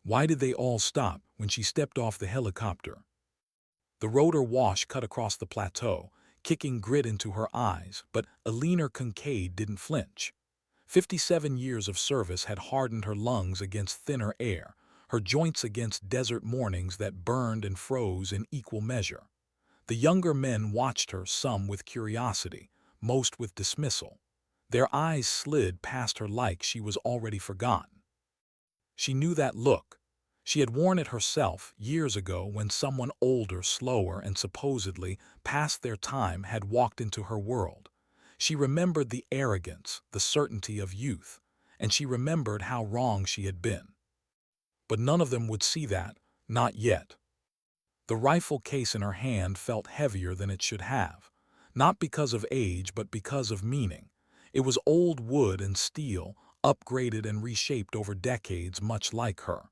Why did they all stop when she stepped off the helicopter? The rotor wash cut across the plateau, kicking grit into her eyes, but Eleanor Concaid didn't flinch. 57 years of service had hardened her lungs against thinner air, her joints against desert mornings that burned and froze in equal measure. The younger men watched her, some with curiosity, most with dismissal. Their eyes slid past her like she was already forgotten. She knew that look. She had worn it herself years ago when someone older, slower, and supposedly past their time had walked into her world. She remembered the arrogance, the certainty of youth, and she remembered how wrong she had been. But none of them would see that, not yet. The rifle case in her hand felt heavier than it should have, not because of age but because of meaning. It was old wood and steel, upgraded and reshaped over decades, much like her.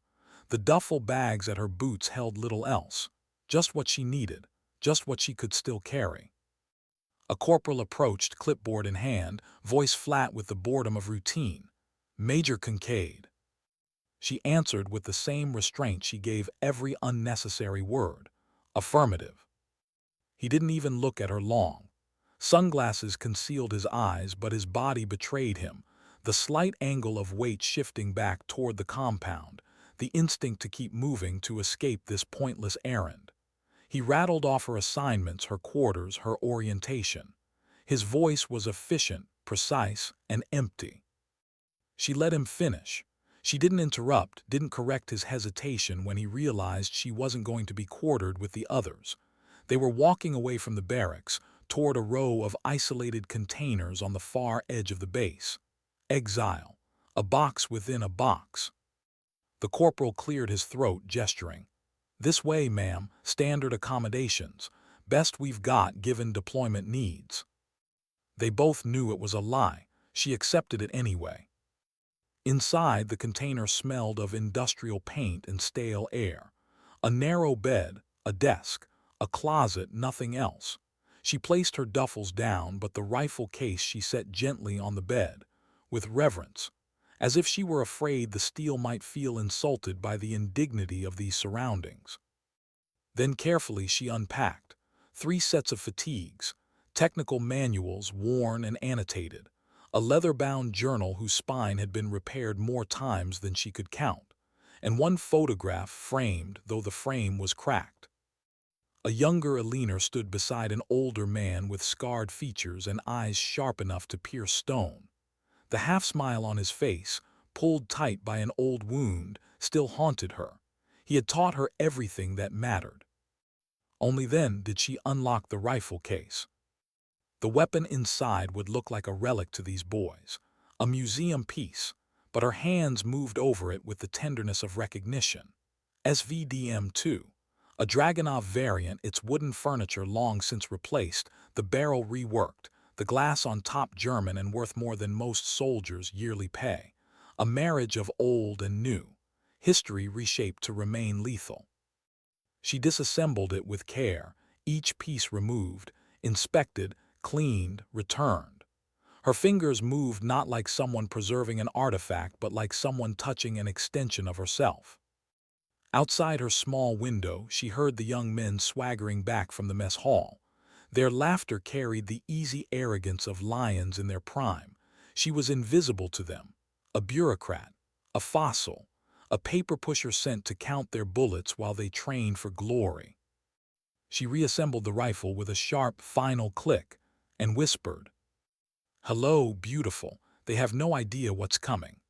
The duffel bags at her boots held little else, just what she needed, just what she could still carry. A corporal approached, clipboard in hand, voice flat with the boredom of routine. "Major Concaid." She answered with the same restraint she gave every unnecessary word. "Affirmative." He didn't even look at her long. Sunglasses concealed his eyes, but his body betrayed him, the slight angle of weight shifting back toward the compound, the instinct to keep moving to escape this pointless errand. He rattled off her assignments, her quarters, her orientation. His voice was efficient, precise, and empty. She let him finish. She didn't interrupt, didn't correct his hesitation when he realized she wasn't going to be quartered with the others. They were walking away from the barracks, toward a row of isolated containers on the far edge of the base. Exile. A box within a box. The corporal cleared his throat, gesturing. "This way, ma'am, standard accommodations. Best we've got given deployment needs." They both knew it was a lie. She accepted it anyway. Inside, the container smelled of industrial paint and stale air. A narrow bed, a desk, a closet, nothing else. She placed her duffels down, but the rifle case she set gently on the bed, with reverence, as if she were afraid the steel might feel insulted by the indignity of these surroundings. Then carefully she unpacked 3 sets of fatigues, technical manuals worn and annotated, a leather-bound journal whose spine had been repaired more times than she could count, and 1 photograph framed, though the frame was cracked. A younger Eleanor stood beside an older man with scarred features and eyes sharp enough to pierce stone. The half-smile on his face, pulled tight by an old wound, still haunted her. He had taught her everything that mattered. Only then did she unlock the rifle case. The weapon inside would look like a relic to these boys, a museum piece, but her hands moved over it with the tenderness of recognition. SVDM-2, a Dragunov variant, its wooden furniture long since replaced, the barrel reworked, the glass on top German and worth more than most soldiers' yearly pay. A marriage of old and new, history reshaped to remain lethal. She disassembled it with care, each piece removed, inspected, cleaned, returned. Her fingers moved not like someone preserving an artifact, but like someone touching an extension of herself. Outside her small window, she heard the young men swaggering back from the mess hall. Their laughter carried the easy arrogance of lions in their prime. She was invisible to them, a bureaucrat, a fossil, a paper pusher sent to count their bullets while they trained for glory. She reassembled the rifle with a sharp, final click and whispered, "Hello, beautiful. They have no idea what's coming."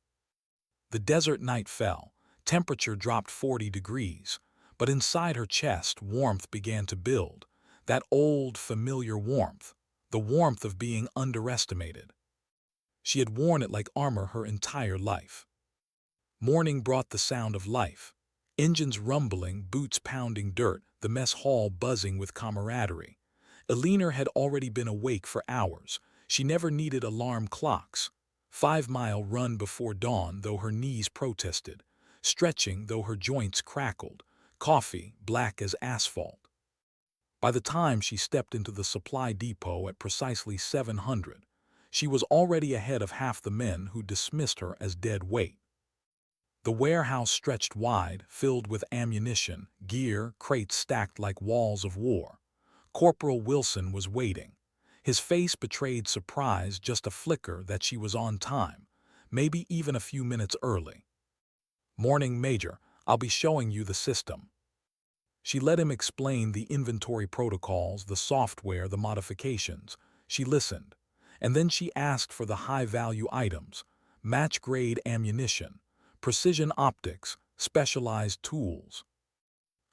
The desert night fell. Temperature dropped 40 degrees, but inside her chest, warmth began to build. That old, familiar warmth, the warmth of being underestimated. She had worn it like armor her entire life. Morning brought the sound of life. Engines rumbling, boots pounding dirt, the mess hall buzzing with camaraderie. Eleanor had already been awake for hours. She never needed alarm clocks. 5-mile run before dawn, though her knees protested. Stretching, though her joints crackled. Coffee, black as asphalt. By the time she stepped into the supply depot at precisely 700, she was already ahead of half the men who dismissed her as dead weight. The warehouse stretched wide, filled with ammunition, gear, crates stacked like walls of war. Corporal Wilson was waiting. His face betrayed surprise, just a flicker that she was on time, maybe even a few minutes early. "Morning, Major. I'll be showing you the system." She let him explain the inventory protocols, the software, the modifications. She listened. And then she asked for the high-value items: match-grade ammunition, precision optics, specialized tools.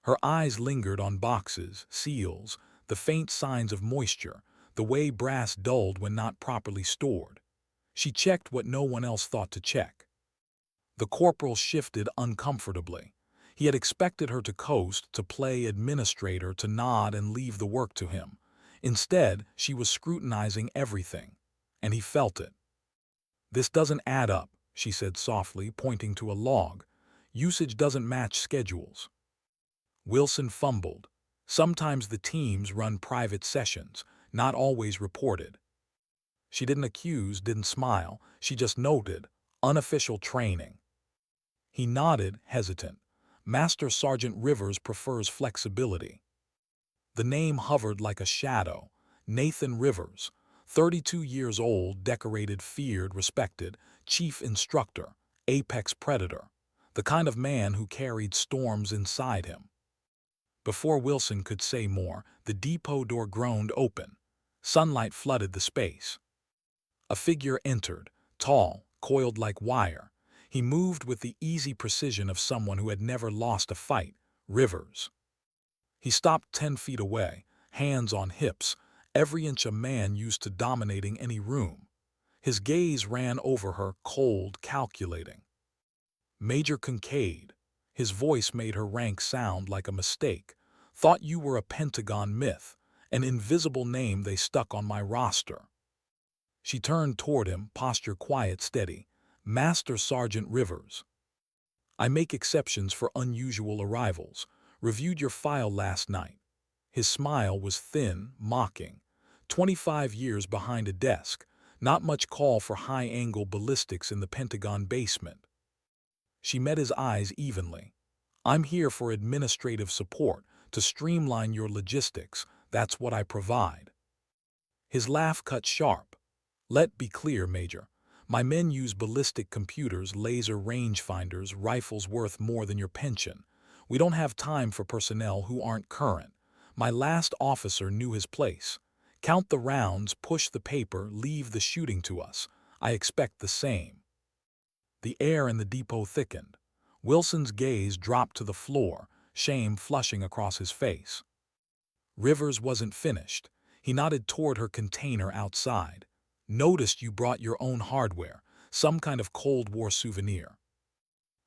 Her eyes lingered on boxes, seals, the faint signs of moisture, the way brass dulled when not properly stored. She checked what no one else thought to check. The corporal shifted uncomfortably. He had expected her to coast, to play administrator, to nod and leave the work to him. Instead, she was scrutinizing everything, and he felt it. "This doesn't add up," she said softly, pointing to a log. "Usage doesn't match schedules." Wilson fumbled. Sometimes the teams run private sessions, not always reported. She didn't accuse, didn't smile. She just noted, "unofficial training." He nodded, hesitant. "Master Sergeant Rivers prefers flexibility." The name hovered like a shadow. Nathan Rivers, 32 years old, decorated, feared, respected, chief instructor, apex predator, the kind of man who carried storms inside him. Before Wilson could say more, the depot door groaned open. Sunlight flooded the space. A figure entered, tall, coiled like wire. He moved with the easy precision of someone who had never lost a fight: Rivers. He stopped 10 feet away, hands on hips, every inch a man used to dominating any room. His gaze ran over her, cold, calculating. "Major Concaid." His voice made her rank sound like a mistake. "Thought you were a Pentagon myth, an invisible name they stuck on my roster." She turned toward him, posture quiet, steady. "Master Sergeant Rivers. I make exceptions for unusual arrivals. Reviewed your file last night." His smile was thin, mocking. 25 years behind a desk. Not much call for high-angle ballistics in the Pentagon basement. She met his eyes evenly. "I'm here for administrative support, to streamline your logistics. That's what I provide." His laugh cut sharp. "Let be clear, Major. My men use ballistic computers, laser rangefinders, rifles worth more than your pension. We don't have time for personnel who aren't current. My last officer knew his place. Count the rounds, push the paper, leave the shooting to us. I expect the same." The air in the depot thickened. Wilson's gaze dropped to the floor, shame flushing across his face. Rivers wasn't finished. He nodded toward her container outside. "Noticed you brought your own hardware, some kind of Cold War souvenir."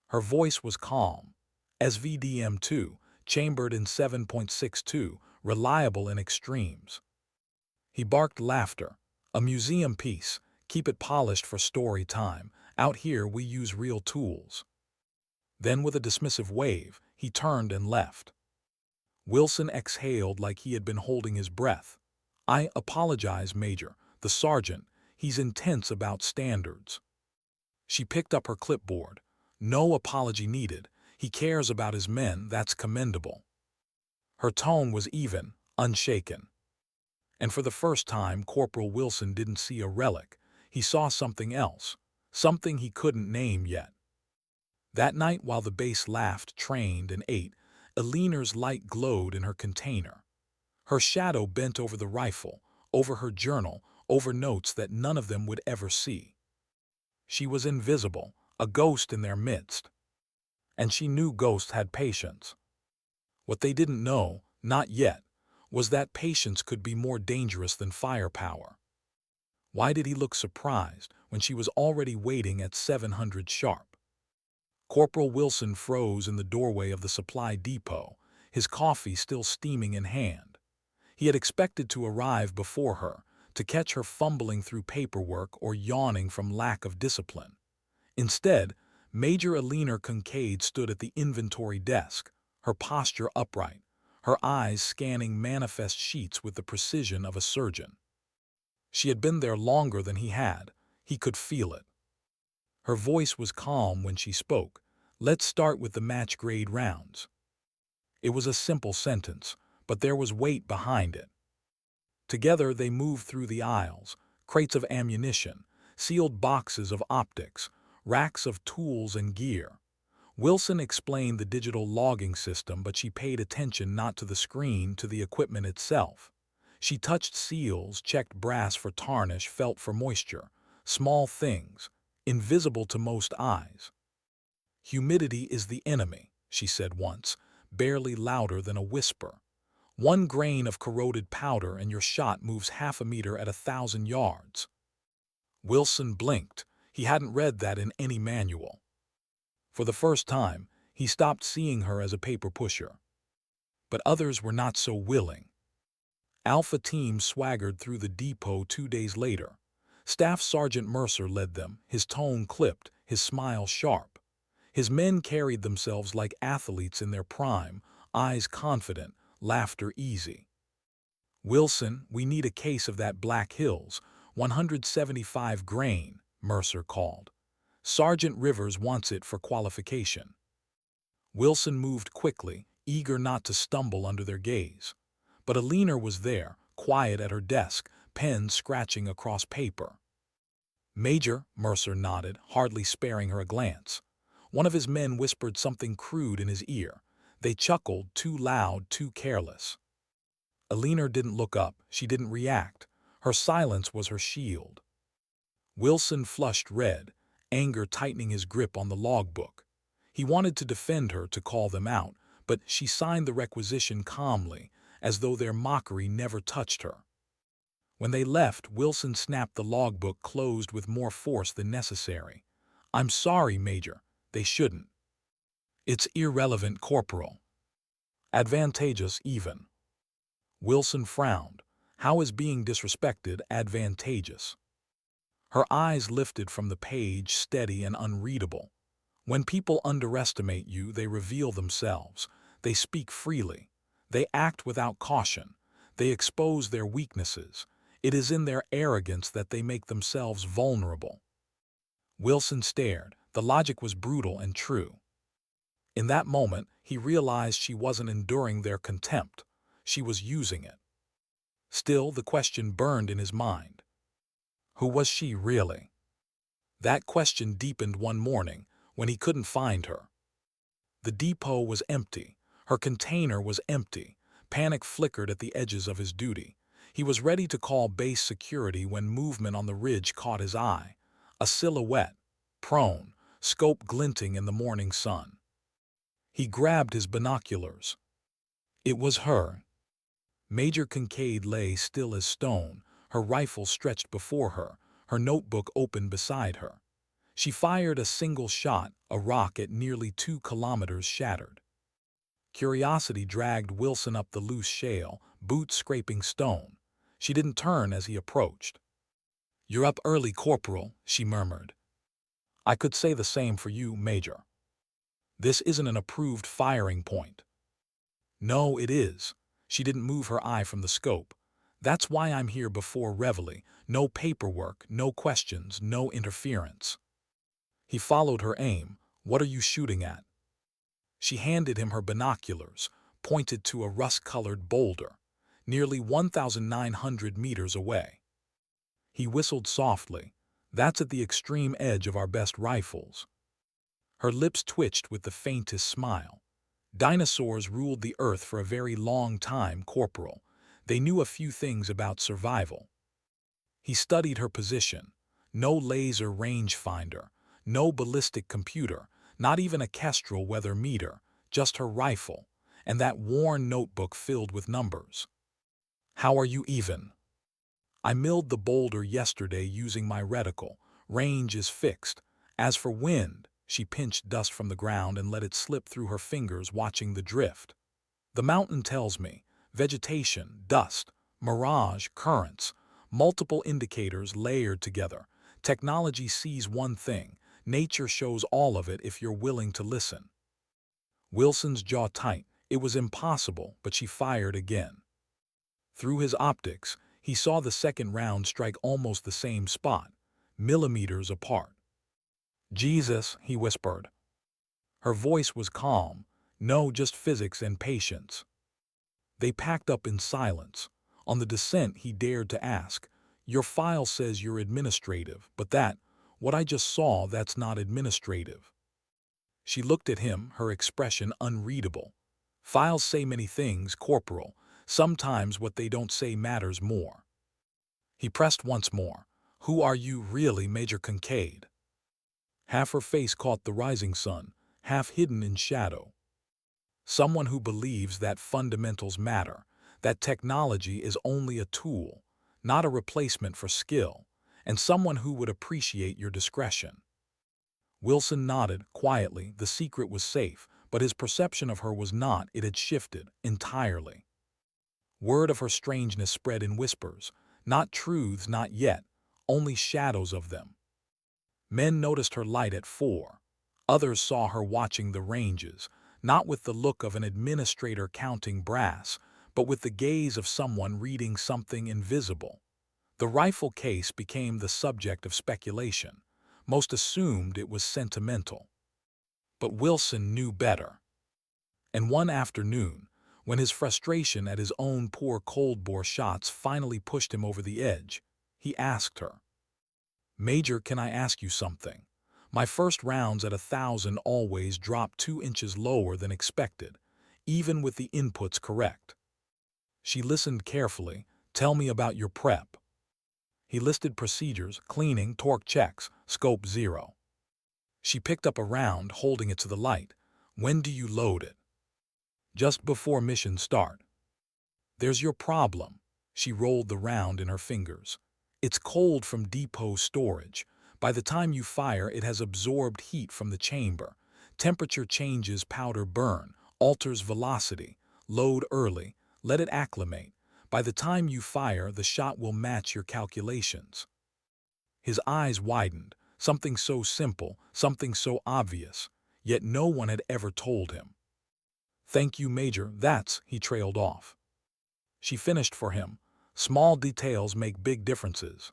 Her voice was calm. "SVDM2, chambered in 7.62, reliable in extremes." He barked laughter. "A museum piece. Keep it polished for story time. Out here we use real tools." Then with a dismissive wave, he turned and left. Wilson exhaled like he had been holding his breath. "I apologize, Major. The sergeant, he's intense about standards." She picked up her clipboard. "No apology needed. He cares about his men, that's commendable." Her tone was even, unshaken. And for the first time, Corporal Wilson didn't see a relic. He saw something else, something he couldn't name yet. That night, while the base laughed, trained, and ate, Eleanor's light glowed in her container. Her shadow bent over the rifle, over her journal, over notes that none of them would ever see. She was invisible, a ghost in their midst. And she knew ghosts had patience. What they didn't know, not yet, was that patience could be more dangerous than firepower. Why did he look surprised when she was already waiting at 700 sharp? Corporal Wilson froze in the doorway of the supply depot, his coffee still steaming in hand. He had expected to arrive before her, to catch her fumbling through paperwork or yawning from lack of discipline. Instead, Major Eleanor Concaid stood at the inventory desk, her posture upright, her eyes scanning manifest sheets with the precision of a surgeon. She had been there longer than he had. He could feel it. Her voice was calm when she spoke. Let's start with the match-grade rounds. It was a simple sentence, but there was weight behind it. Together they moved through the aisles, crates of ammunition, sealed boxes of optics, racks of tools and gear. Wilson explained the digital logging system, but she paid attention not to the screen, to the equipment itself. She touched seals, checked brass for tarnish, felt for moisture. Small things, invisible to most eyes. "Humidity is the enemy," she said once, barely louder than a whisper. "One grain of corroded powder and your shot moves half a meter at 1,000 yards. Wilson blinked. He hadn't read that in any manual. For the first time, he stopped seeing her as a paper pusher. But others were not so willing. Alpha Team swaggered through the depot 2 days later. Staff Sergeant Mercer led them, his tone clipped, his smile sharp. His men carried themselves like athletes in their prime, eyes confident, laughter easy. "Wilson, we need a case of that Black Hills, 175 grain," Mercer called. "Sergeant Rivers wants it for qualification." Wilson moved quickly, eager not to stumble under their gaze. But Eleanor was there, quiet at her desk, pen scratching across paper. "Major," Mercer nodded, hardly sparing her a glance. One of his men whispered something crude in his ear. They chuckled, too loud, too careless. Eleanor didn't look up, she didn't react. Her silence was her shield. Wilson flushed red, anger tightening his grip on the logbook. He wanted to defend her, to call them out, but she signed the requisition calmly, as though their mockery never touched her. When they left, Wilson snapped the logbook closed with more force than necessary. "I'm sorry, Major. They shouldn't." "It's irrelevant, Corporal." "Advantageous, even." Wilson frowned. "How is being disrespected advantageous?" Her eyes lifted from the page, steady and unreadable. "When people underestimate you, they reveal themselves. They speak freely. They act without caution. They expose their weaknesses. It is in their arrogance that they make themselves vulnerable." Wilson stared. The logic was brutal and true. In that moment, he realized she wasn't enduring their contempt. She was using it. Still, the question burned in his mind. Who was she really? That question deepened one morning, when he couldn't find her. The depot was empty. Her container was empty. Panic flickered at the edges of his duty. He was ready to call base security when movement on the ridge caught his eye. A silhouette, prone, scope glinting in the morning sun. He grabbed his binoculars. It was her. Major Concaid lay still as stone, her rifle stretched before her, her notebook open beside her. She fired a single shot, a rock at nearly 2 kilometers shattered. Curiosity dragged Wilson up the loose shale, boots scraping stone. She didn't turn as he approached. "You're up early, Corporal," she murmured. "I could say the same for you, Major. This isn't an approved firing point." "No, it is." She didn't move her eye from the scope. "That's why I'm here before Reveille. No paperwork, no questions, no interference." He followed her aim. "What are you shooting at?" She handed him her binoculars, pointed to a rust-colored boulder, nearly 1,900 meters away. He whistled softly. "That's at the extreme edge of our best rifles." Her lips twitched with the faintest smile. "Dinosaurs ruled the earth for a very long time, Corporal. They knew a few things about survival." He studied her position. No laser rangefinder, no ballistic computer, not even a Kestrel weather meter, just her rifle, and that worn notebook filled with numbers. "How are you even?" "I milled the boulder yesterday using my reticle. Range is fixed. As for wind," she pinched dust from the ground and let it slip through her fingers, watching the drift. "The mountain tells me. Vegetation, dust, mirage, currents, multiple indicators layered together. Technology sees one thing. Nature shows all of it if you're willing to listen." Wilson's jaw tight. It was impossible, but she fired again. Through his optics, he saw the second round strike almost the same spot, millimeters apart. "Jesus," he whispered. Her voice was calm. No, just physics and patience. They packed up in silence. On the descent, he dared to ask, "Your file says you're administrative, but what I just saw, that's not administrative." She looked at him, her expression unreadable. "Files say many things, Corporal. Sometimes what they don't say matters more." He pressed once more. "Who are you really, Major Concaid?" Half her face caught the rising sun, half hidden in shadow. "Someone who believes that fundamentals matter, that technology is only a tool, not a replacement for skill, and someone who would appreciate your discretion." Wilson nodded quietly. The secret was safe, but his perception of her was not. It had shifted entirely. Word of her strangeness spread in whispers, not truths, not yet, only shadows of them. Men noticed her light at 4. Others saw her watching the ranges, not with the look of an administrator counting brass, but with the gaze of someone reading something invisible. The rifle case became the subject of speculation. Most assumed it was sentimental. But Wilson knew better. And one afternoon, when his frustration at his own poor cold-bore shots finally pushed him over the edge, he asked her, "Major, can I ask you something? My first rounds at 1,000 always drop 2 inches lower than expected, even with the inputs correct." She listened carefully. "Tell me about your prep." He listed procedures: cleaning, torque checks, scope 0. She picked up a round, holding it to the light. "When do you load it?" "Just before mission start." "There's your problem." She rolled the round in her fingers. "It's cold from depot storage. By the time you fire, it has absorbed heat from the chamber. Temperature changes, powder burn, alters velocity. Load early, let it acclimate. By the time you fire, the shot will match your calculations." His eyes widened. Something so simple, something so obvious, yet no one had ever told him. "Thank you, Major, he trailed off. She finished for him. "Small details make big differences."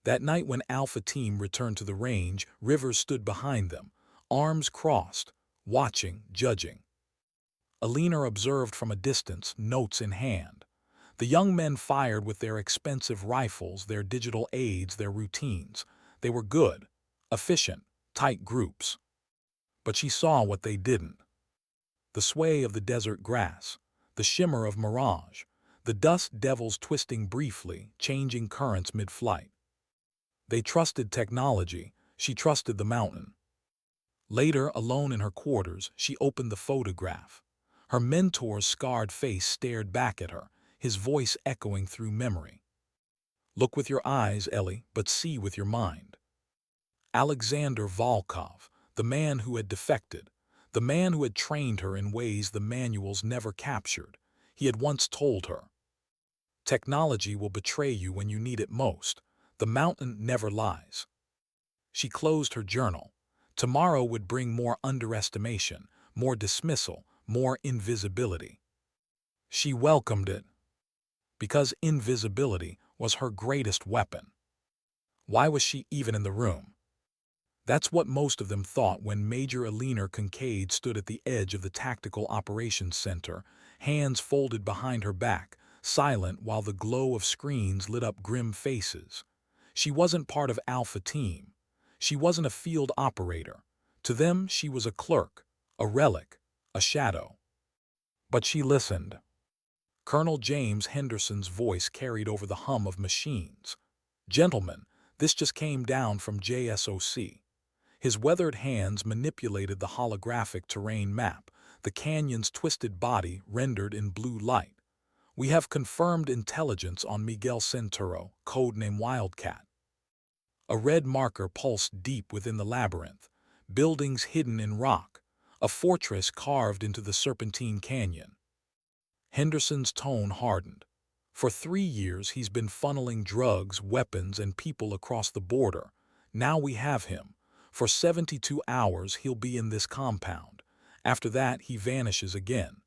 That night when Alpha Team returned to the range, Rivers stood behind them, arms crossed, watching, judging. Eleanor observed from a distance, notes in hand. The young men fired with their expensive rifles, their digital aids, their routines. They were good, efficient, tight groups. But she saw what they didn't. The sway of the desert grass, the shimmer of mirage, the dust devils twisting briefly, changing currents mid-flight. They trusted technology. She trusted the mountain. Later, alone in her quarters, she opened the photograph. Her mentor's scarred face stared back at her, his voice echoing through memory. "Look with your eyes, Ellie, but see with your mind." Alexander Volkov, the man who had defected, the man who had trained her in ways the manuals never captured. He had once told her, "Technology will betray you when you need it most. The mountain never lies." She closed her journal. Tomorrow would bring more underestimation, more dismissal, more invisibility. She welcomed it, because invisibility was her greatest weapon. Why was she even in the room? That's what most of them thought when Major Eleanor Concaid stood at the edge of the Tactical Operations Center, hands folded behind her back, silent while the glow of screens lit up grim faces. She wasn't part of Alpha Team. She wasn't a field operator. To them, she was a clerk, a relic, a shadow. But she listened. Colonel James Henderson's voice carried over the hum of machines. "Gentlemen, this just came down from JSOC." His weathered hands manipulated the holographic terrain map, the canyon's twisted body rendered in blue light. "We have confirmed intelligence on Miguel Centuro, codename Wildcat." A red marker pulsed deep within the labyrinth, buildings hidden in rock, a fortress carved into the serpentine canyon. Henderson's tone hardened. "For 3 years he's been funneling drugs, weapons, and people across the border. Now we have him. For 72 hours he'll be in this compound. After that he vanishes again."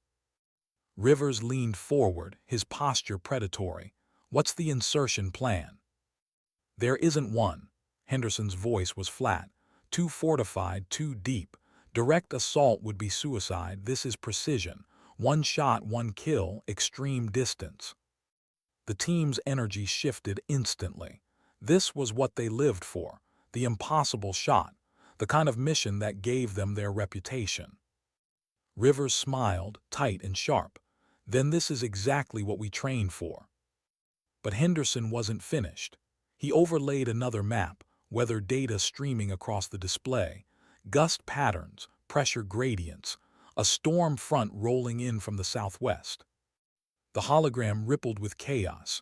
Rivers leaned forward, his posture predatory. "What's the insertion plan?" "There isn't one." Henderson's voice was flat. "Too fortified, too deep. Direct assault would be suicide. This is precision. One shot, one kill, extreme distance. The team's energy shifted instantly. This was what they lived for, the impossible shot, the kind of mission that gave them their reputation. Rivers smiled, tight and sharp. Then this is exactly what we trained for. But Henderson wasn't finished. He overlaid another map, weather data streaming across the display, gust patterns, pressure gradients, a storm front rolling in from the southwest. The hologram rippled with chaos.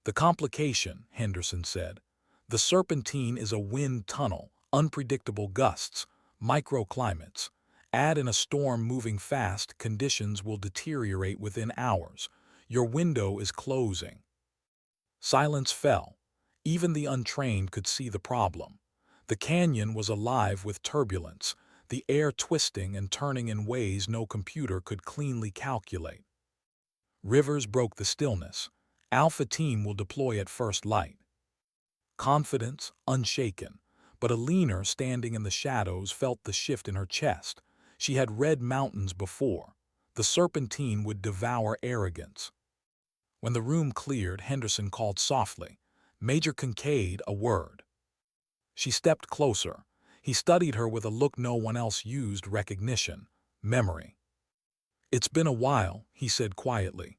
The complication, Henderson said. The serpentine is a wind tunnel, unpredictable gusts, microclimates. Add in a storm moving fast, conditions will deteriorate within hours. Your window is closing. Silence fell. Even the untrained could see the problem. The canyon was alive with turbulence, the air twisting and turning in ways no computer could cleanly calculate. Rivers broke the stillness. Alpha Team will deploy at first light. Confidence, unshaken, but Eleanor, standing in the shadows, felt the shift in her chest. She had read mountains before. The serpentine would devour arrogance. When the room cleared, Henderson called softly, "Major Concaid, a word." She stepped closer. He studied her with a look no one else used: recognition, memory. "It's been a while," he said quietly.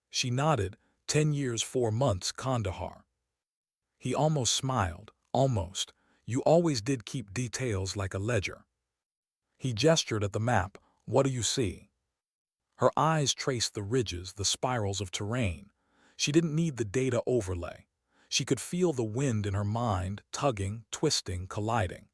She nodded. 10 years, 4 months, Kandahar. He almost smiled. Almost. You always did keep details like a ledger. He gestured at the map. What do you see? Her eyes traced the ridges, the spirals of terrain. She didn't need the data overlay. She could feel the wind in her mind, tugging, twisting, colliding.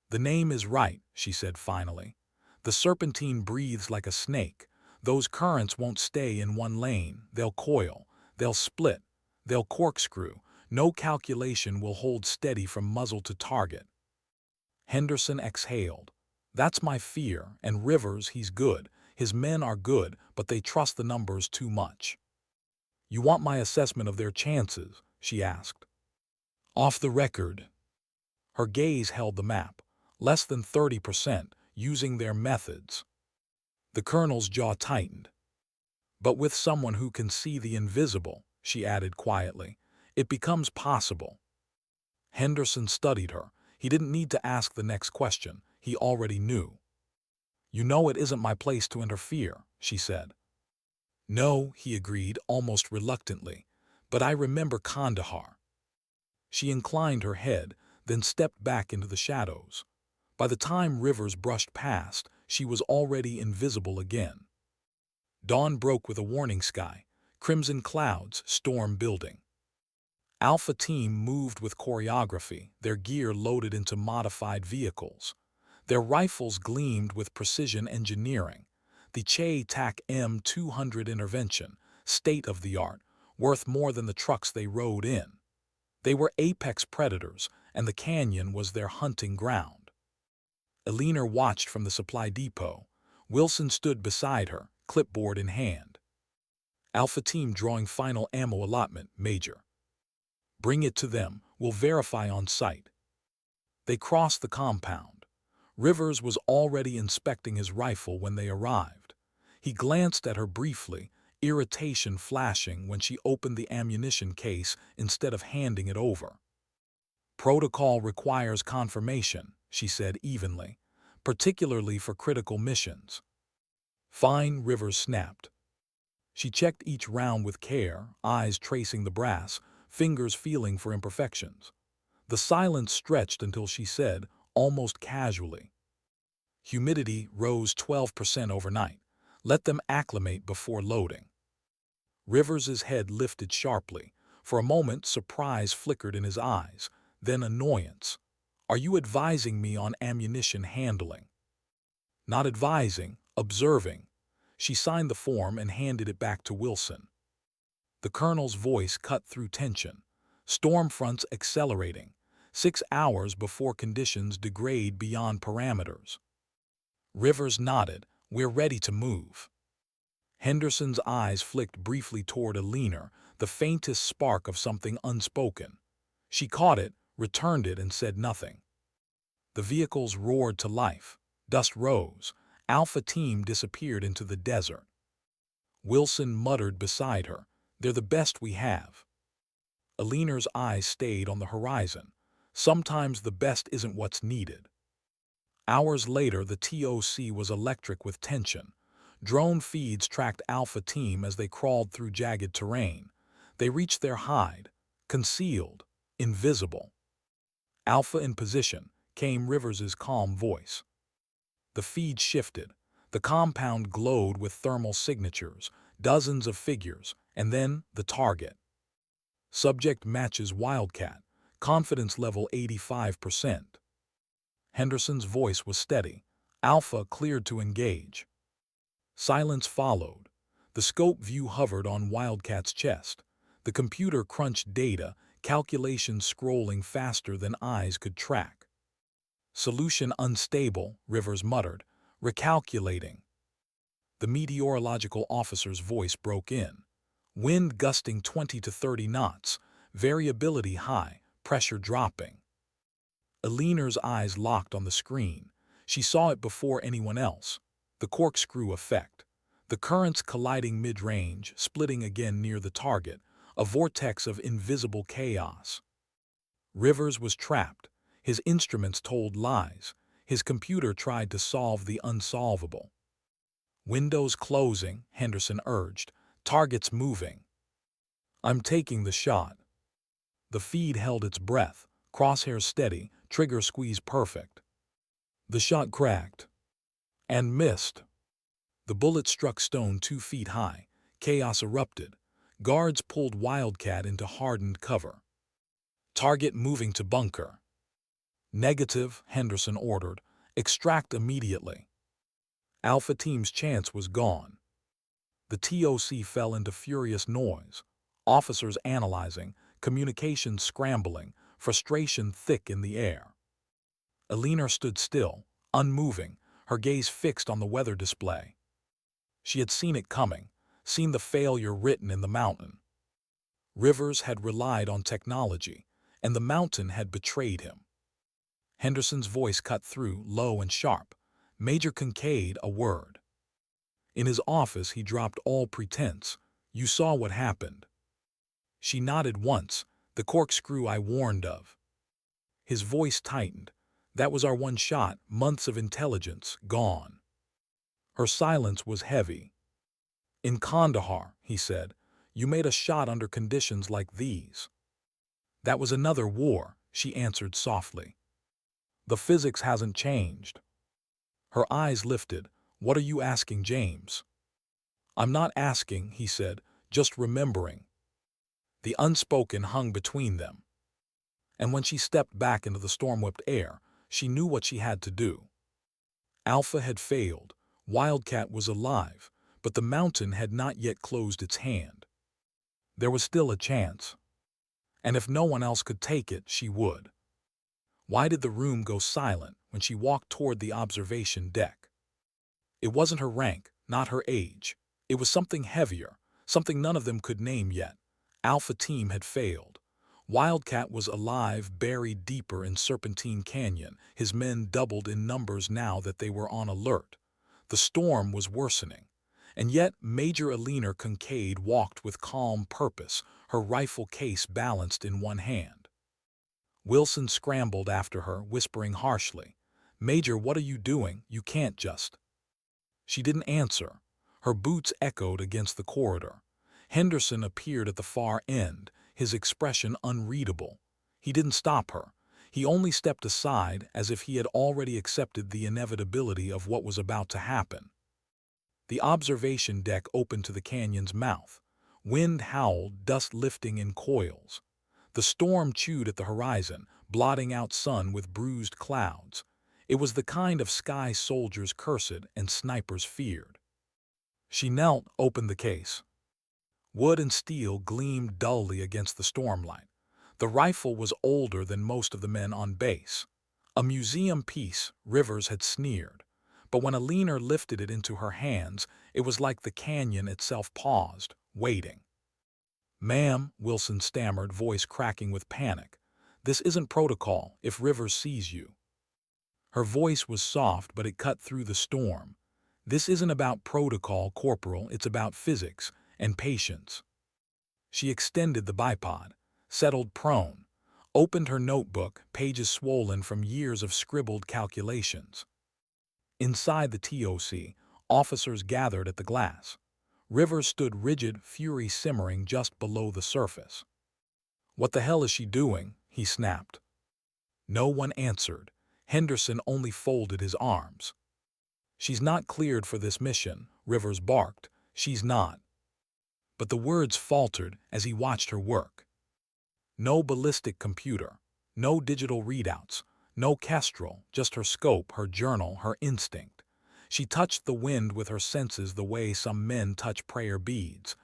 The name is right, she said finally. The serpentine breathes like a snake. Those currents won't stay in one lane. They'll coil. They'll split. They'll corkscrew. No calculation will hold steady from muzzle to target. Henderson exhaled. That's my fear, and Rivers, he's good. His men are good, but they trust the numbers too much. You want my assessment of their chances? She asked. Off the record. Her gaze held the map. Less than 30%, using their methods. The colonel's jaw tightened. But with someone who can see the invisible, she added quietly, it becomes possible. Henderson studied her. He didn't need to ask the next question. He already knew. You know it isn't my place to interfere, she said. No, he agreed, almost reluctantly. But I remember Kandahar. She inclined her head, then stepped back into the shadows. By the time Rivers brushed past, she was already invisible again. Dawn broke with a warning sky, crimson clouds, storm building. Alpha Team moved with choreography, their gear loaded into modified vehicles. Their rifles gleamed with precision engineering. The Che-Tak M200 intervention, state-of-the-art, worth more than the trucks they rode in. They were apex predators, and the canyon was their hunting ground. Eleanor watched from the supply depot. Wilson stood beside her, clipboard in hand. Alpha Team drawing final ammo allotment, Major. Bring it to them. We'll verify on site. They crossed the compound. Rivers was already inspecting his rifle when they arrived. He glanced at her briefly, irritation flashing when she opened the ammunition case instead of handing it over. Protocol requires confirmation, she said evenly, particularly for critical missions. Fine, Rivers snapped. She checked each round with care, eyes tracing the brass, fingers feeling for imperfections. The silence stretched until she said, almost casually, humidity rose 12% overnight. Let them acclimate before loading. Rivers's head lifted sharply. For a moment, surprise flickered in his eyes, then annoyance. Are you advising me on ammunition handling? Not advising, observing. She signed the form and handed it back to Wilson. The colonel's voice cut through tension. Storm fronts accelerating. 6 hours before conditions degrade beyond parameters. Rivers nodded. We're ready to move. Henderson's eyes flicked briefly toward Eleanor, the faintest spark of something unspoken. She caught it, returned it, and said nothing. The vehicles roared to life. Dust rose. Alpha Team disappeared into the desert. Wilson muttered beside her, "They're the best we have." Eleanor's eyes stayed on the horizon. Sometimes the best isn't what's needed. Hours later, the TOC was electric with tension. Drone feeds tracked Alpha Team as they crawled through jagged terrain. They reached their hide, concealed, invisible. "Alpha in position," came Rivers's calm voice. The feed shifted. The compound glowed with thermal signatures, dozens of figures, and then the target. Subject matches Wildcat, confidence level 85%. Henderson's voice was steady. Alpha cleared to engage. Silence followed. The scope view hovered on Wildcat's chest. The computer crunched data, calculations scrolling faster than eyes could track. "Solution unstable," Rivers muttered, "recalculating." The meteorological officer's voice broke in. "Wind gusting 20 to 30 knots, variability high, pressure dropping." Eleanor's eyes locked on the screen. She saw it before anyone else. The corkscrew effect. The currents colliding mid-range, splitting again near the target, a vortex of invisible chaos. Rivers was trapped. His instruments told lies. His computer tried to solve the unsolvable. "Windows closing," Henderson urged. "Targets moving." "I'm taking the shot." The feed held its breath, crosshairs steady, trigger squeeze perfect. The shot cracked. And missed. The bullet struck stone 2 feet high. Chaos erupted. Guards pulled Wildcat into hardened cover. "Target moving to bunker." "Negative," Henderson ordered. "Extract immediately." Alpha Team's chance was gone. The TOC fell into furious noise. Officers analyzing, communications scrambling, frustration thick in the air. Eleanor stood still, unmoving, her gaze fixed on the weather display. She had seen it coming, seen the failure written in the mountain. Rivers had relied on technology, and the mountain had betrayed him. Henderson's voice cut through, low and sharp. "Major Concaid, a word." In his office he dropped all pretense. "You saw what happened." She nodded once, "The corkscrew I warned of." His voice tightened. "That was our one shot, months of intelligence, gone." Her silence was heavy. "In Kandahar," he said, "you made a shot under conditions like these." "That was another war," she answered softly. "The physics hasn't changed." Her eyes lifted. "What are you asking, James?" "I'm not asking," he said, "just remembering." The unspoken hung between them. And when she stepped back into the storm-whipped air, she knew what she had to do. Alpha had failed. Wildcat was alive, but the mountain had not yet closed its hand. There was still a chance. And if no one else could take it, she would. Why did the room go silent when she walked toward the observation deck? It wasn't her rank, not her age. It was something heavier, something none of them could name yet. Alpha Team had failed. Wildcat was alive, buried deeper in Serpentine Canyon, his men doubled in numbers now that they were on alert. The storm was worsening. And yet Major Eleanor Concaid walked with calm purpose, her rifle case balanced in one hand. Wilson scrambled after her, whispering harshly, "Major, what are you doing? You can't just—" She didn't answer. Her boots echoed against the corridor. Henderson appeared at the far end, his expression unreadable. He didn't stop her. He only stepped aside as if he had already accepted the inevitability of what was about to happen. The observation deck opened to the canyon's mouth. Wind howled, dust lifting in coils. The storm chewed at the horizon, blotting out sun with bruised clouds. It was the kind of sky soldiers cursed and snipers feared. She knelt, opened the case. Wood and steel gleamed dully against the stormlight. The rifle was older than most of the men on base. A museum piece, Rivers had sneered. But when Eleanor lifted it into her hands, it was like the canyon itself paused, waiting. "Ma'am," Wilson stammered, voice cracking with panic. "This isn't protocol if Rivers sees you." Her voice was soft, but it cut through the storm. This isn't about protocol, Corporal, it's about physics and patience. She extended the bipod, settled prone, opened her notebook, pages swollen from years of scribbled calculations. Inside the TOC, officers gathered at the glass. Rivers stood rigid, fury simmering just below the surface. "What the hell is she doing?" he snapped. No one answered. Henderson only folded his arms. "She's not cleared for this mission," Rivers barked. "She's not." But the words faltered as he watched her work. No ballistic computer, no digital readouts, no kestrel, just her scope, her journal, her instinct. She touched the wind with her senses the way some men touch prayer beads.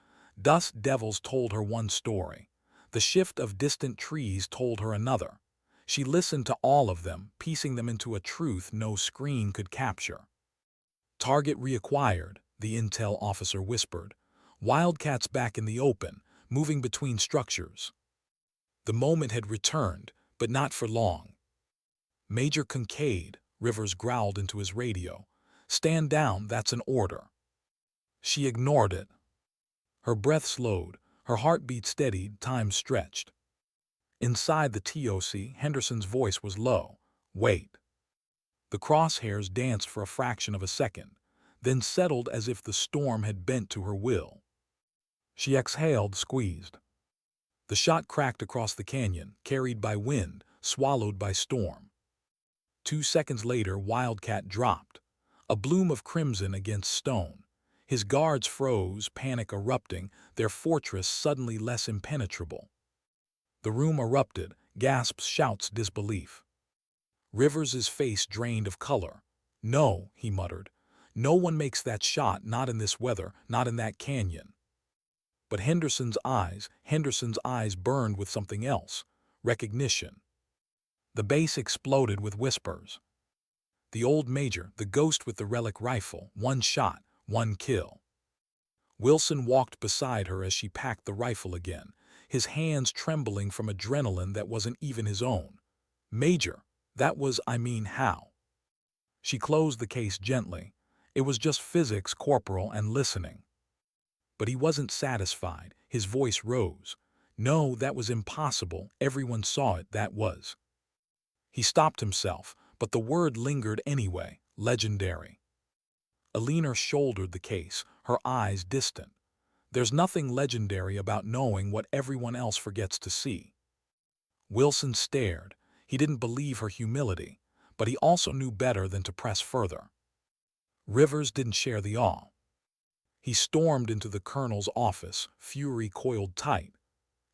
Dust devils told her one story. The shift of distant trees told her another. She listened to all of them, piecing them into a truth no screen could capture. "Target reacquired," the intel officer whispered. "Wildcats back in the open, moving between structures." The moment had returned, but not for long. "Major Concaid," Rivers growled into his radio. "Stand down, that's an order." She ignored it. Her breath slowed, her heartbeat steadied, time stretched. Inside the TOC, Henderson's voice was low. "Wait." The crosshairs danced for a fraction of a second, then settled as if the storm had bent to her will. She exhaled, squeezed. The shot cracked across the canyon, carried by wind, swallowed by storm. 2 seconds later, Wildcat dropped, a bloom of crimson against stone. His guards froze, panic erupting, their fortress suddenly less impenetrable. The room erupted, gasps, shouts, disbelief. Rivers's face drained of color. "No," he muttered. "No one makes that shot, not in this weather, not in that canyon." But Henderson's eyes burned with something else. Recognition. The base exploded with whispers. The old major, the ghost with the relic rifle, 1 shot, 1 kill. Wilson walked beside her as she packed the rifle again, his hands trembling from adrenaline that wasn't even his own. "Major, that was, how?" She closed the case gently. "It was just physics, Corporal, and listening." But he wasn't satisfied. His voice rose. "No, that was impossible. Everyone saw it, that was." He stopped himself, but the word lingered anyway. "Legendary." Eleanor shouldered the case, her eyes distant. "There's nothing legendary about knowing what everyone else forgets to see." Wilson stared. He didn't believe her humility, but he also knew better than to press further. Rivers didn't share the awe. He stormed into the colonel's office, fury coiled tight.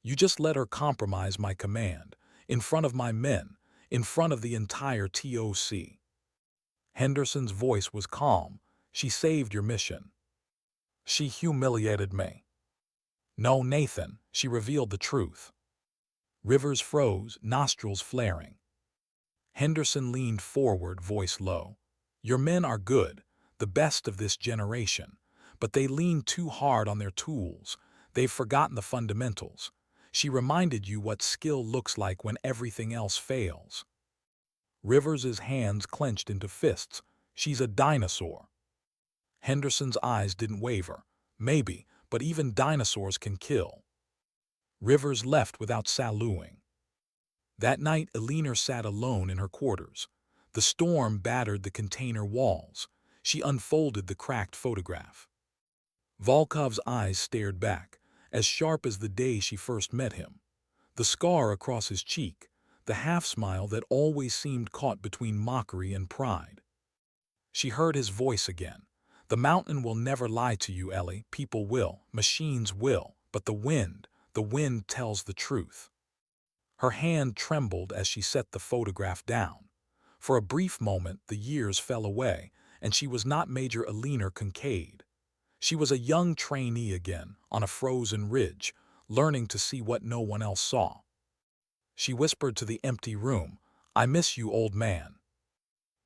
"You just let her compromise my command, in front of my men, in front of the entire TOC." Henderson's voice was calm. "She saved your mission." "She humiliated me." "No, Nathan," she revealed the truth. Rivers froze, nostrils flaring. Henderson leaned forward, voice low. "Your men are good, the best of this generation, but they lean too hard on their tools. They've forgotten the fundamentals. She reminded you what skill looks like when everything else fails." Rivers's hands clenched into fists. "She's a dinosaur." Henderson's eyes didn't waver. "Maybe, but even dinosaurs can kill." Rivers left without saluting. That night, Eleanor sat alone in her quarters. The storm battered the container walls. She unfolded the cracked photograph. Volkov's eyes stared back, as sharp as the day she first met him. The scar across his cheek, the half-smile that always seemed caught between mockery and pride. She heard his voice again. "The mountain will never lie to you, Ellie. People will, machines will, but the wind tells the truth." Her hand trembled as she set the photograph down. For a brief moment, the years fell away, and she was not Major Eleanor Concaid. She was a young trainee again, on a frozen ridge, learning to see what no one else saw. She whispered to the empty room, "I miss you, old man."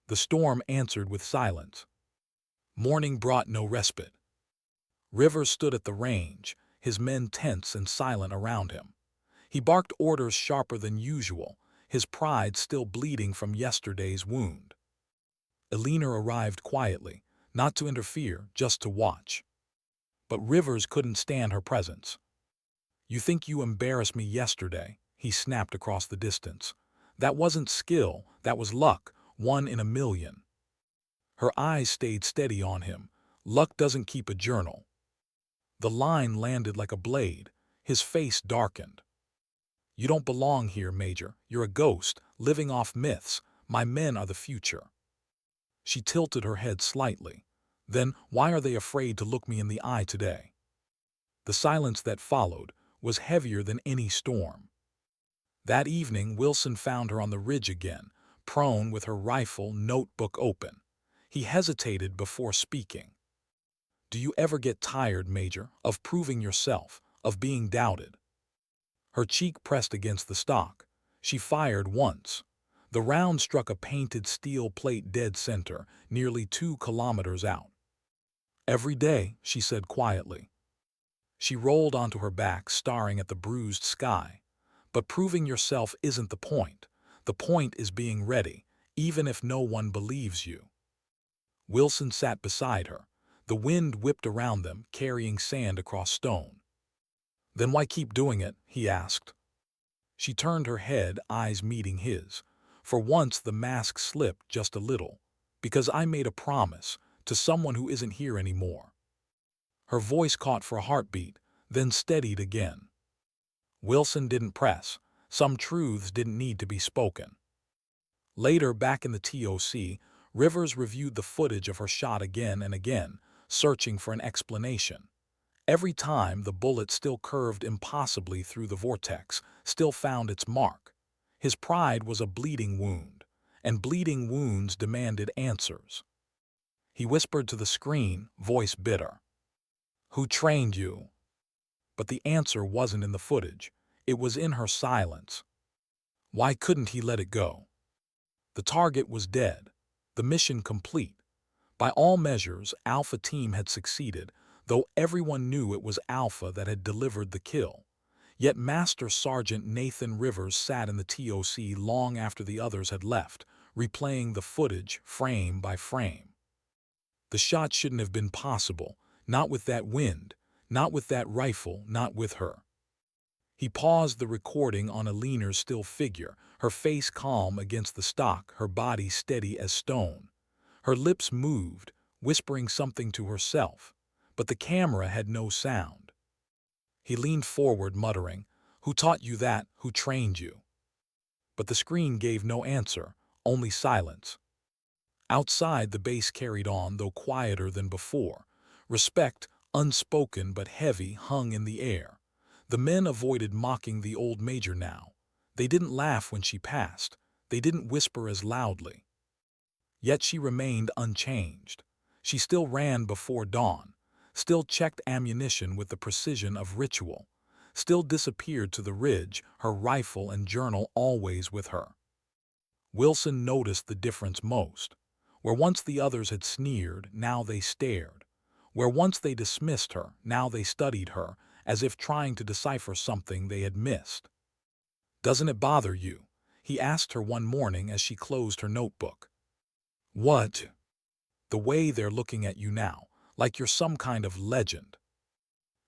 The storm answered with silence. Morning brought no respite. Rivers stood at the range, his men tense and silent around him. He barked orders sharper than usual, his pride still bleeding from yesterday's wound. Eleanor arrived quietly, not to interfere, just to watch. But Rivers couldn't stand her presence. "You think you embarrassed me yesterday," he snapped across the distance. "That wasn't skill, that was luck, 1 in a million." Her eyes stayed steady on him. "Luck doesn't keep a journal." The line landed like a blade. His face darkened. "You don't belong here, Major. You're a ghost, living off myths. My men are the future." She tilted her head slightly. "Then why are they afraid to look me in the eye today?" The silence that followed was heavier than any storm. That evening, Wilson found her on the ridge again, prone with her rifle notebook open. He hesitated before speaking. "Do you ever get tired, Major, of proving yourself, of being doubted?" Her cheek pressed against the stock. She fired once. The round struck a painted steel plate dead center, nearly 2 kilometers out. "Every day," she said quietly. She rolled onto her back, staring at the bruised sky. "But proving yourself isn't the point. The point is being ready, even if no one believes you." Wilson sat beside her. The wind whipped around them, carrying sand across stone. "Then why keep doing it?" he asked. She turned her head, eyes meeting his. "For once the mask slipped just a little. Because I made a promise, to someone who isn't here anymore." Her voice caught for a heartbeat, then steadied again. Wilson didn't press. Some truths didn't need to be spoken. Later, back in the TOC, Rivers reviewed the footage of her shot again and again, searching for an explanation. Every time, the bullet still curved impossibly through the vortex, still found its mark. His pride was a bleeding wound, and bleeding wounds demanded answers. He whispered to the screen, voice bitter. "Who trained you?" But the answer wasn't in the footage. It was in her silence. Why couldn't he let it go? The target was dead. The mission complete. By all measures, Alpha Team had succeeded, though everyone knew it was Alpha that had delivered the kill. Yet Master Sergeant Nathan Rivers sat in the TOC long after the others had left, replaying the footage frame by frame. The shot shouldn't have been possible, not with that wind, not with that rifle, not with her. He paused the recording on Eleanor's still figure, her face calm against the stock, her body steady as stone. Her lips moved, whispering something to herself, but the camera had no sound. He leaned forward, muttering, "Who taught you that? Who trained you?" But the screen gave no answer, only silence. Outside, the base carried on, though quieter than before. Respect, unspoken but heavy, hung in the air. The men avoided mocking the old major now. They didn't laugh when she passed. They didn't whisper as loudly. Yet she remained unchanged. She still ran before dawn, still checked ammunition with the precision of ritual, still disappeared to the ridge, her rifle and journal always with her. Wilson noticed the difference most. Where once the others had sneered, now they stared. Where once they dismissed her, now they studied her, as if trying to decipher something they had missed. "Doesn't it bother you?" he asked her one morning as she closed her notebook. "What?" "The way they're looking at you now, like you're some kind of legend."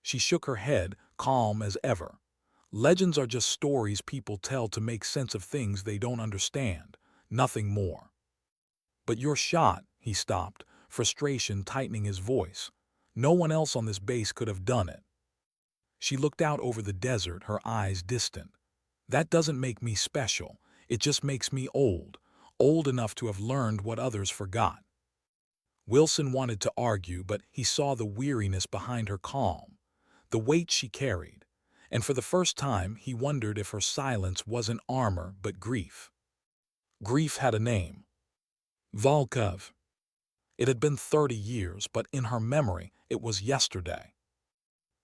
She shook her head, calm as ever. "Legends are just stories people tell to make sense of things they don't understand, nothing more." "But your shot," he stopped, frustration tightening his voice. "No one else on this base could have done it." She looked out over the desert, her eyes distant. "That doesn't make me special. It just makes me old, old enough to have learned what others forgot." Wilson wanted to argue, but he saw the weariness behind her calm, the weight she carried, and for the first time he wondered if her silence wasn't armor but grief. Grief had a name. Volkov. It had been 30 years, but in her memory it was yesterday.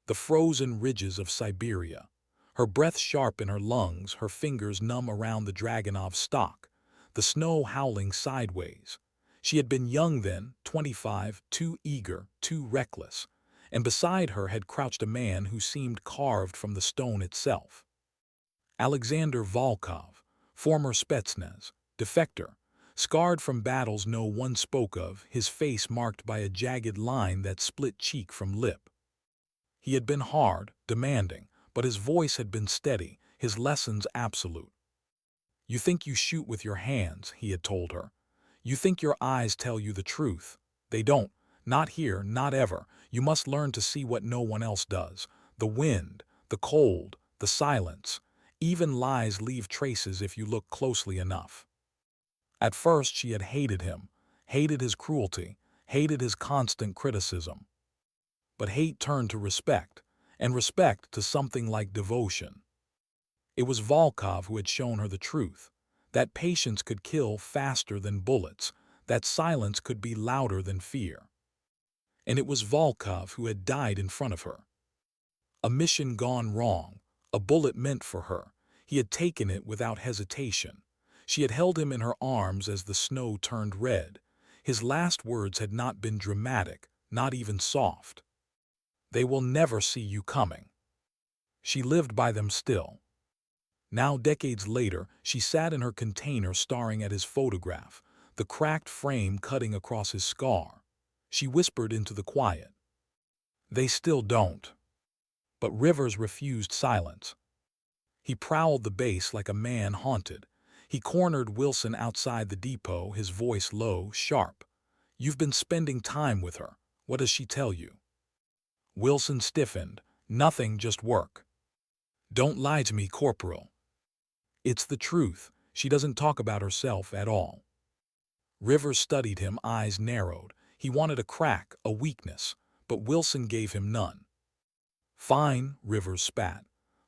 The frozen ridges of Siberia, her breath sharp in her lungs, her fingers numb around the Dragunov stock, the snow howling sideways. She had been young then, 25, too eager, too reckless, and beside her had crouched a man who seemed carved from the stone itself. Alexander Volkov, former Spetsnaz, defector, scarred from battles no one spoke of, his face marked by a jagged line that split cheek from lip. He had been hard, demanding, but his voice had been steady, his lessons absolute. "You think you shoot with your hands," he had told her. "You think your eyes tell you the truth. They don't. Not here, not ever. You must learn to see what no one else does. The wind, the cold, the silence. Even lies leave traces if you look closely enough." At first she had hated him, hated his cruelty, hated his constant criticism. But hate turned to respect, and respect to something like devotion. It was Volkov who had shown her the truth, that patience could kill faster than bullets, that silence could be louder than fear. And it was Volkov who had died in front of her. A mission gone wrong, a bullet meant for her. He had taken it without hesitation. She had held him in her arms as the snow turned red. His last words had not been dramatic, not even soft. "They will never see you coming." She lived by them still. Now, decades later, she sat in her container staring at his photograph, the cracked frame cutting across his scar. She whispered into the quiet, "They still don't." But Rivers refused silence. He prowled the base like a man haunted. He cornered Wilson outside the depot, his voice low, sharp. "You've been spending time with her. What does she tell you?" Wilson stiffened. "Nothing, just work." "Don't lie to me, Corporal." "It's the truth. She doesn't talk about herself at all." Rivers studied him, eyes narrowed. He wanted a crack, a weakness, but Wilson gave him none. "Fine," Rivers spat.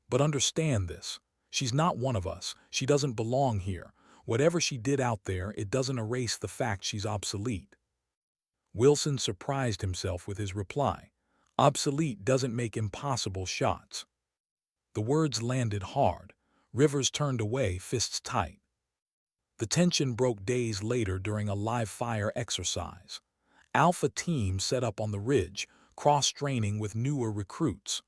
"But understand this. She's not one of us. She doesn't belong here. Whatever she did out there, it doesn't erase the fact she's obsolete." Wilson surprised himself with his reply. "Obsolete doesn't make impossible shots." The words landed hard. Rivers turned away, fists tight. The tension broke days later during a live-fire exercise. Alpha team set up on the ridge, cross-training with newer recruits.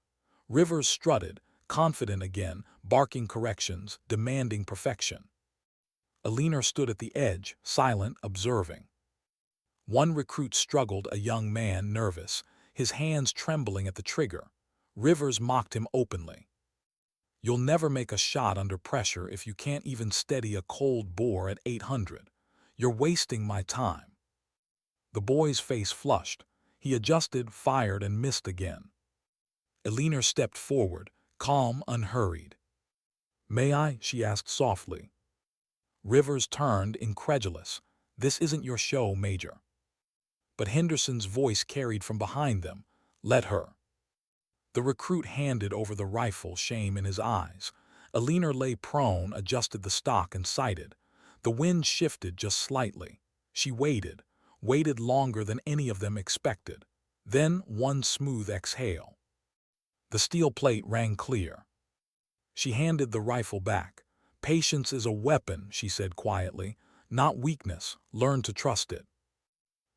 Rivers strutted, confident again, barking corrections, demanding perfection. Eleanor stood at the edge, silent, observing. One recruit struggled, a young man, nervous, his hands trembling at the trigger. Rivers mocked him openly. "You'll never make a shot under pressure if you can't even steady a cold bore at 800. You're wasting my time." The boy's face flushed. He adjusted, fired, and missed again. Eleanor stepped forward, calm, unhurried. "May I?" she asked softly. Rivers turned, incredulous. "This isn't your show, Major." But Henderson's voice carried from behind them. "Let her." The recruit handed over the rifle, shame in his eyes. Eleanor lay prone, adjusted the stock, and sighted. The wind shifted just slightly. She waited longer than any of them expected. Then one smooth exhale. The steel plate rang clear. She handed the rifle back. "Patience is a weapon," she said quietly, "not weakness. Learn to trust it."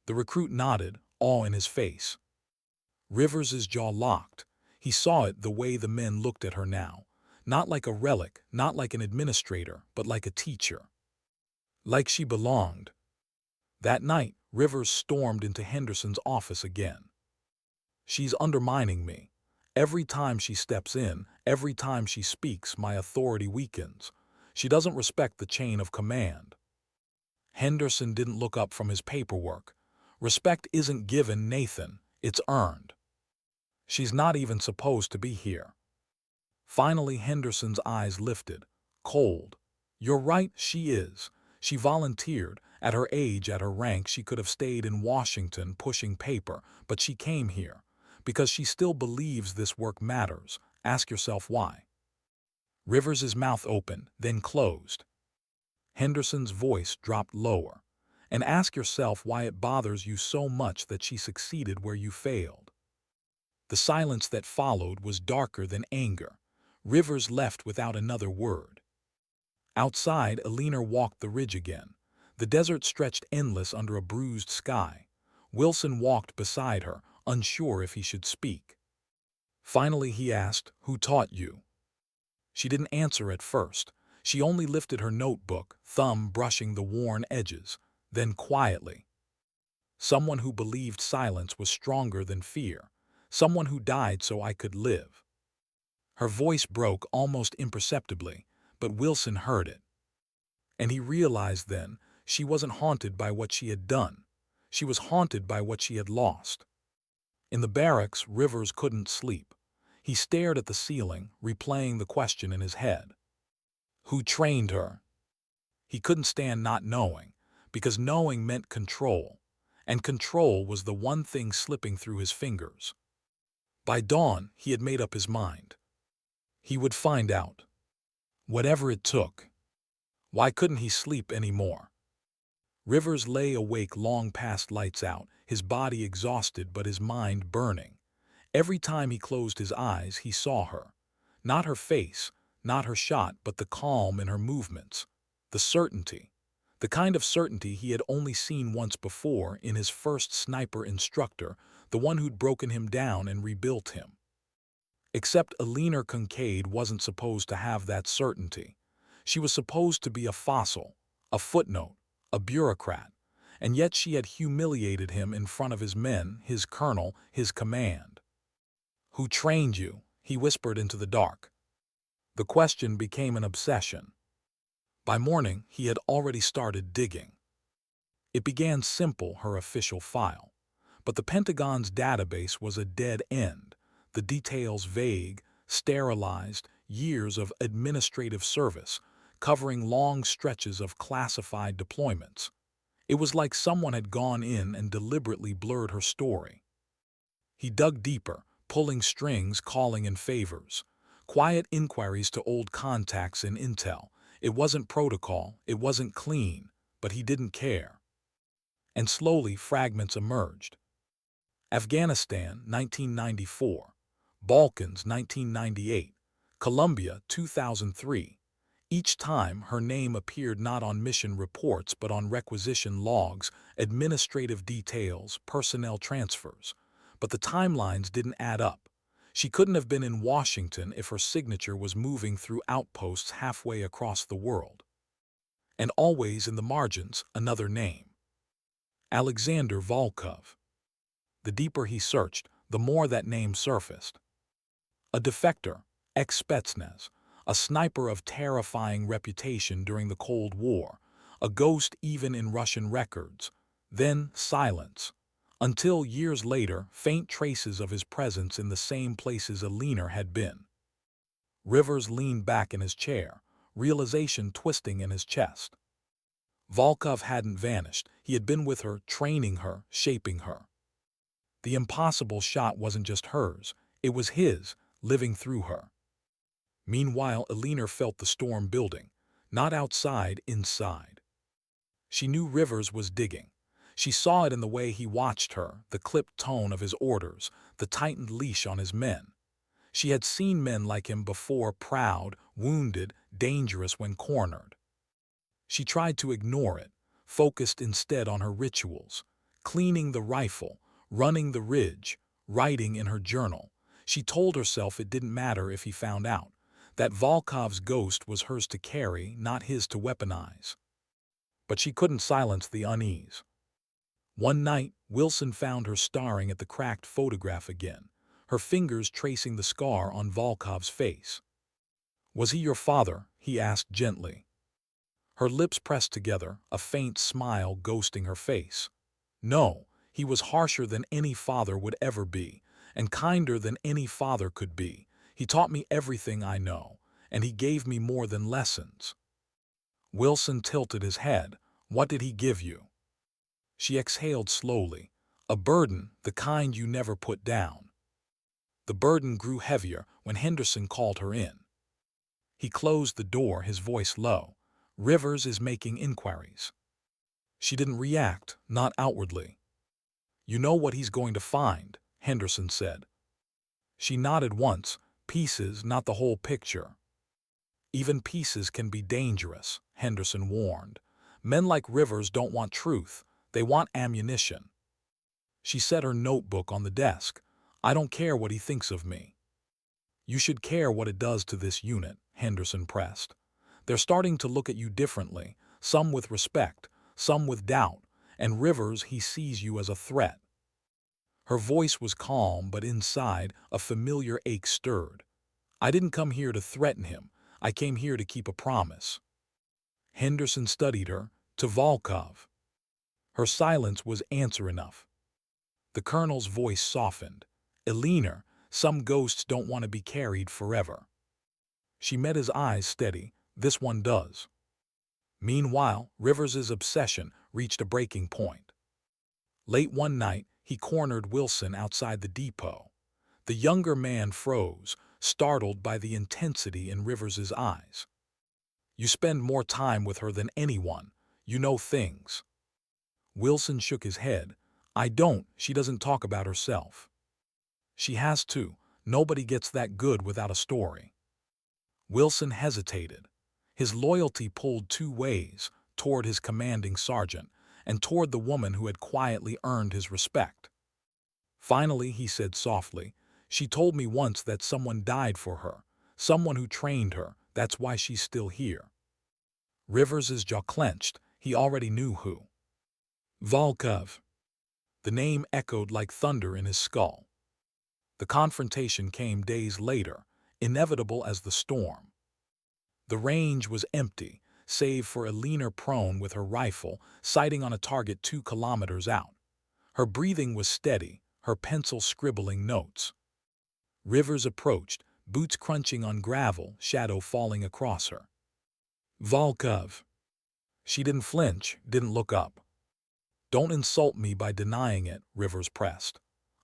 The recruit nodded, awe in his face. Rivers's jaw locked. He saw it the way the men looked at her now. Not like a relic, not like an administrator, but like a teacher. Like she belonged. That night, Rivers stormed into Henderson's office again. "She's undermining me. Every time she steps in, every time she speaks, my authority weakens. She doesn't respect the chain of command." Henderson didn't look up from his paperwork. "Respect isn't given, Nathan. It's earned. She's not even supposed to be here." Finally, Henderson's eyes lifted. Cold. "You're right, she is. She volunteered. At her age, at her rank, she could have stayed in Washington pushing paper, but she came here. Because she still believes this work matters. Ask yourself why." Rivers's mouth opened, then closed. Henderson's voice dropped lower. "And ask yourself why it bothers you so much that she succeeded where you failed." The silence that followed was darker than anger. Rivers left without another word. Outside, Eleanor walked the ridge again. The desert stretched endless under a bruised sky. Wilson walked beside her, unsure if he should speak. Finally he asked, "Who taught you?" She didn't answer at first. She only lifted her notebook, thumb brushing the worn edges, then quietly. Someone who believed silence was stronger than fear. Someone who died so I could live. Her voice broke almost imperceptibly, but Wilson heard it. And he realized then she wasn't haunted by what she had done. She was haunted by what she had lost. In the barracks, Rivers couldn't sleep. He stared at the ceiling, replaying the question in his head. Who trained her? He couldn't stand not knowing, because knowing meant control, and control was the one thing slipping through his fingers. By dawn, he had made up his mind. He would find out. Whatever it took. Why couldn't he sleep anymore? Rivers lay awake long past lights out, his body exhausted but his mind burning. Every time he closed his eyes, he saw her. Not her face, not her shot, but the calm in her movements. The certainty. The kind of certainty he had only seen once before in his first sniper instructor, the one who'd broken him down and rebuilt him. Except Eleanor Concaid wasn't supposed to have that certainty. She was supposed to be a fossil, a footnote, a bureaucrat, and yet she had humiliated him in front of his men, his colonel, his command. Who trained you? He whispered into the dark. The question became an obsession. By morning, he had already started digging. It began simple, her official file. But the Pentagon's database was a dead end, the details vague, sterilized, years of administrative service, covering long stretches of classified deployments. It was like someone had gone in and deliberately blurred her story. He dug deeper, pulling strings, calling in favors. Quiet inquiries to old contacts in intel. It wasn't protocol, it wasn't clean, but he didn't care. And slowly fragments emerged. Afghanistan, 1994. Balkans, 1998. Colombia, 2003. Each time, her name appeared not on mission reports but on requisition logs, administrative details, personnel transfers. But the timelines didn't add up. She couldn't have been in Washington if her signature was moving through outposts halfway across the world. And always in the margins, another name. Alexander Volkov. The deeper he searched, the more that name surfaced. A defector, ex-Spetsnaz, a sniper of terrifying reputation during the Cold War, a ghost even in Russian records. Then silence. Until years later, faint traces of his presence in the same places Eleanor had been. Rivers leaned back in his chair, realization twisting in his chest. Volkov hadn't vanished. He had been with her, training her, shaping her. The impossible shot wasn't just hers, it was his, living through her. Meanwhile, Eleanor felt the storm building, not outside, inside. She knew Rivers was digging. She saw it in the way he watched her, the clipped tone of his orders, the tightened leash on his men. She had seen men like him before, proud, wounded, dangerous when cornered. She tried to ignore it, focused instead on her rituals, cleaning the rifle, running the ridge, writing in her journal. She told herself it didn't matter if he found out, that Volkov's ghost was hers to carry, not his to weaponize. But she couldn't silence the unease. One night, Wilson found her staring at the cracked photograph again, her fingers tracing the scar on Volkov's face. "Was he your father?" he asked gently. Her lips pressed together, a faint smile ghosting her face. "No, he was harsher than any father would ever be, and kinder than any father could be. He taught me everything I know, and he gave me more than lessons." Wilson tilted his head. "What did he give you?" She exhaled slowly. "A burden, the kind you never put down." The burden grew heavier when Henderson called her in. He closed the door, his voice low. "Rivers is making inquiries." She didn't react, not outwardly. "You know what he's going to find," Henderson said. She nodded once. "Pieces, not the whole picture." "Even pieces can be dangerous," Henderson warned. "Men like Rivers don't want truth, they want ammunition." She set her notebook on the desk. "I don't care what he thinks of me." "You should care what it does to this unit," Henderson pressed. They're starting to look at you differently, some with respect, some with doubt, and Rivers, he sees you as a threat. Her voice was calm, but inside, a familiar ache stirred. I didn't come here to threaten him. I came here to keep a promise. Henderson studied her, to Volkov. Her silence was answer enough. The colonel's voice softened. Eleanor, some ghosts don't want to be carried forever. She met his eyes steady. This one does. Meanwhile, Rivers's obsession reached a breaking point. Late one night, he cornered Wilson outside the depot. The younger man froze, startled by the intensity in Rivers's eyes. You spend more time with her than anyone. You know things. Wilson shook his head. I don't. She doesn't talk about herself. She has to. Nobody gets that good without a story. Wilson hesitated. His loyalty pulled two ways, toward his commanding sergeant and toward the woman who had quietly earned his respect. Finally, he said softly, she told me once that someone died for her, someone who trained her. That's why she's still here. Rivers's jaw clenched. He already knew who. Volkov. The name echoed like thunder in his skull. The confrontation came days later, inevitable as the storm. The range was empty, save for Eleanor prone with her rifle, sighting on a target 2 kilometers out. Her breathing was steady, her pencil scribbling notes. Rivers approached, boots crunching on gravel, shadow falling across her. Volkov. She didn't flinch, didn't look up. Don't insult me by denying it, Rivers pressed.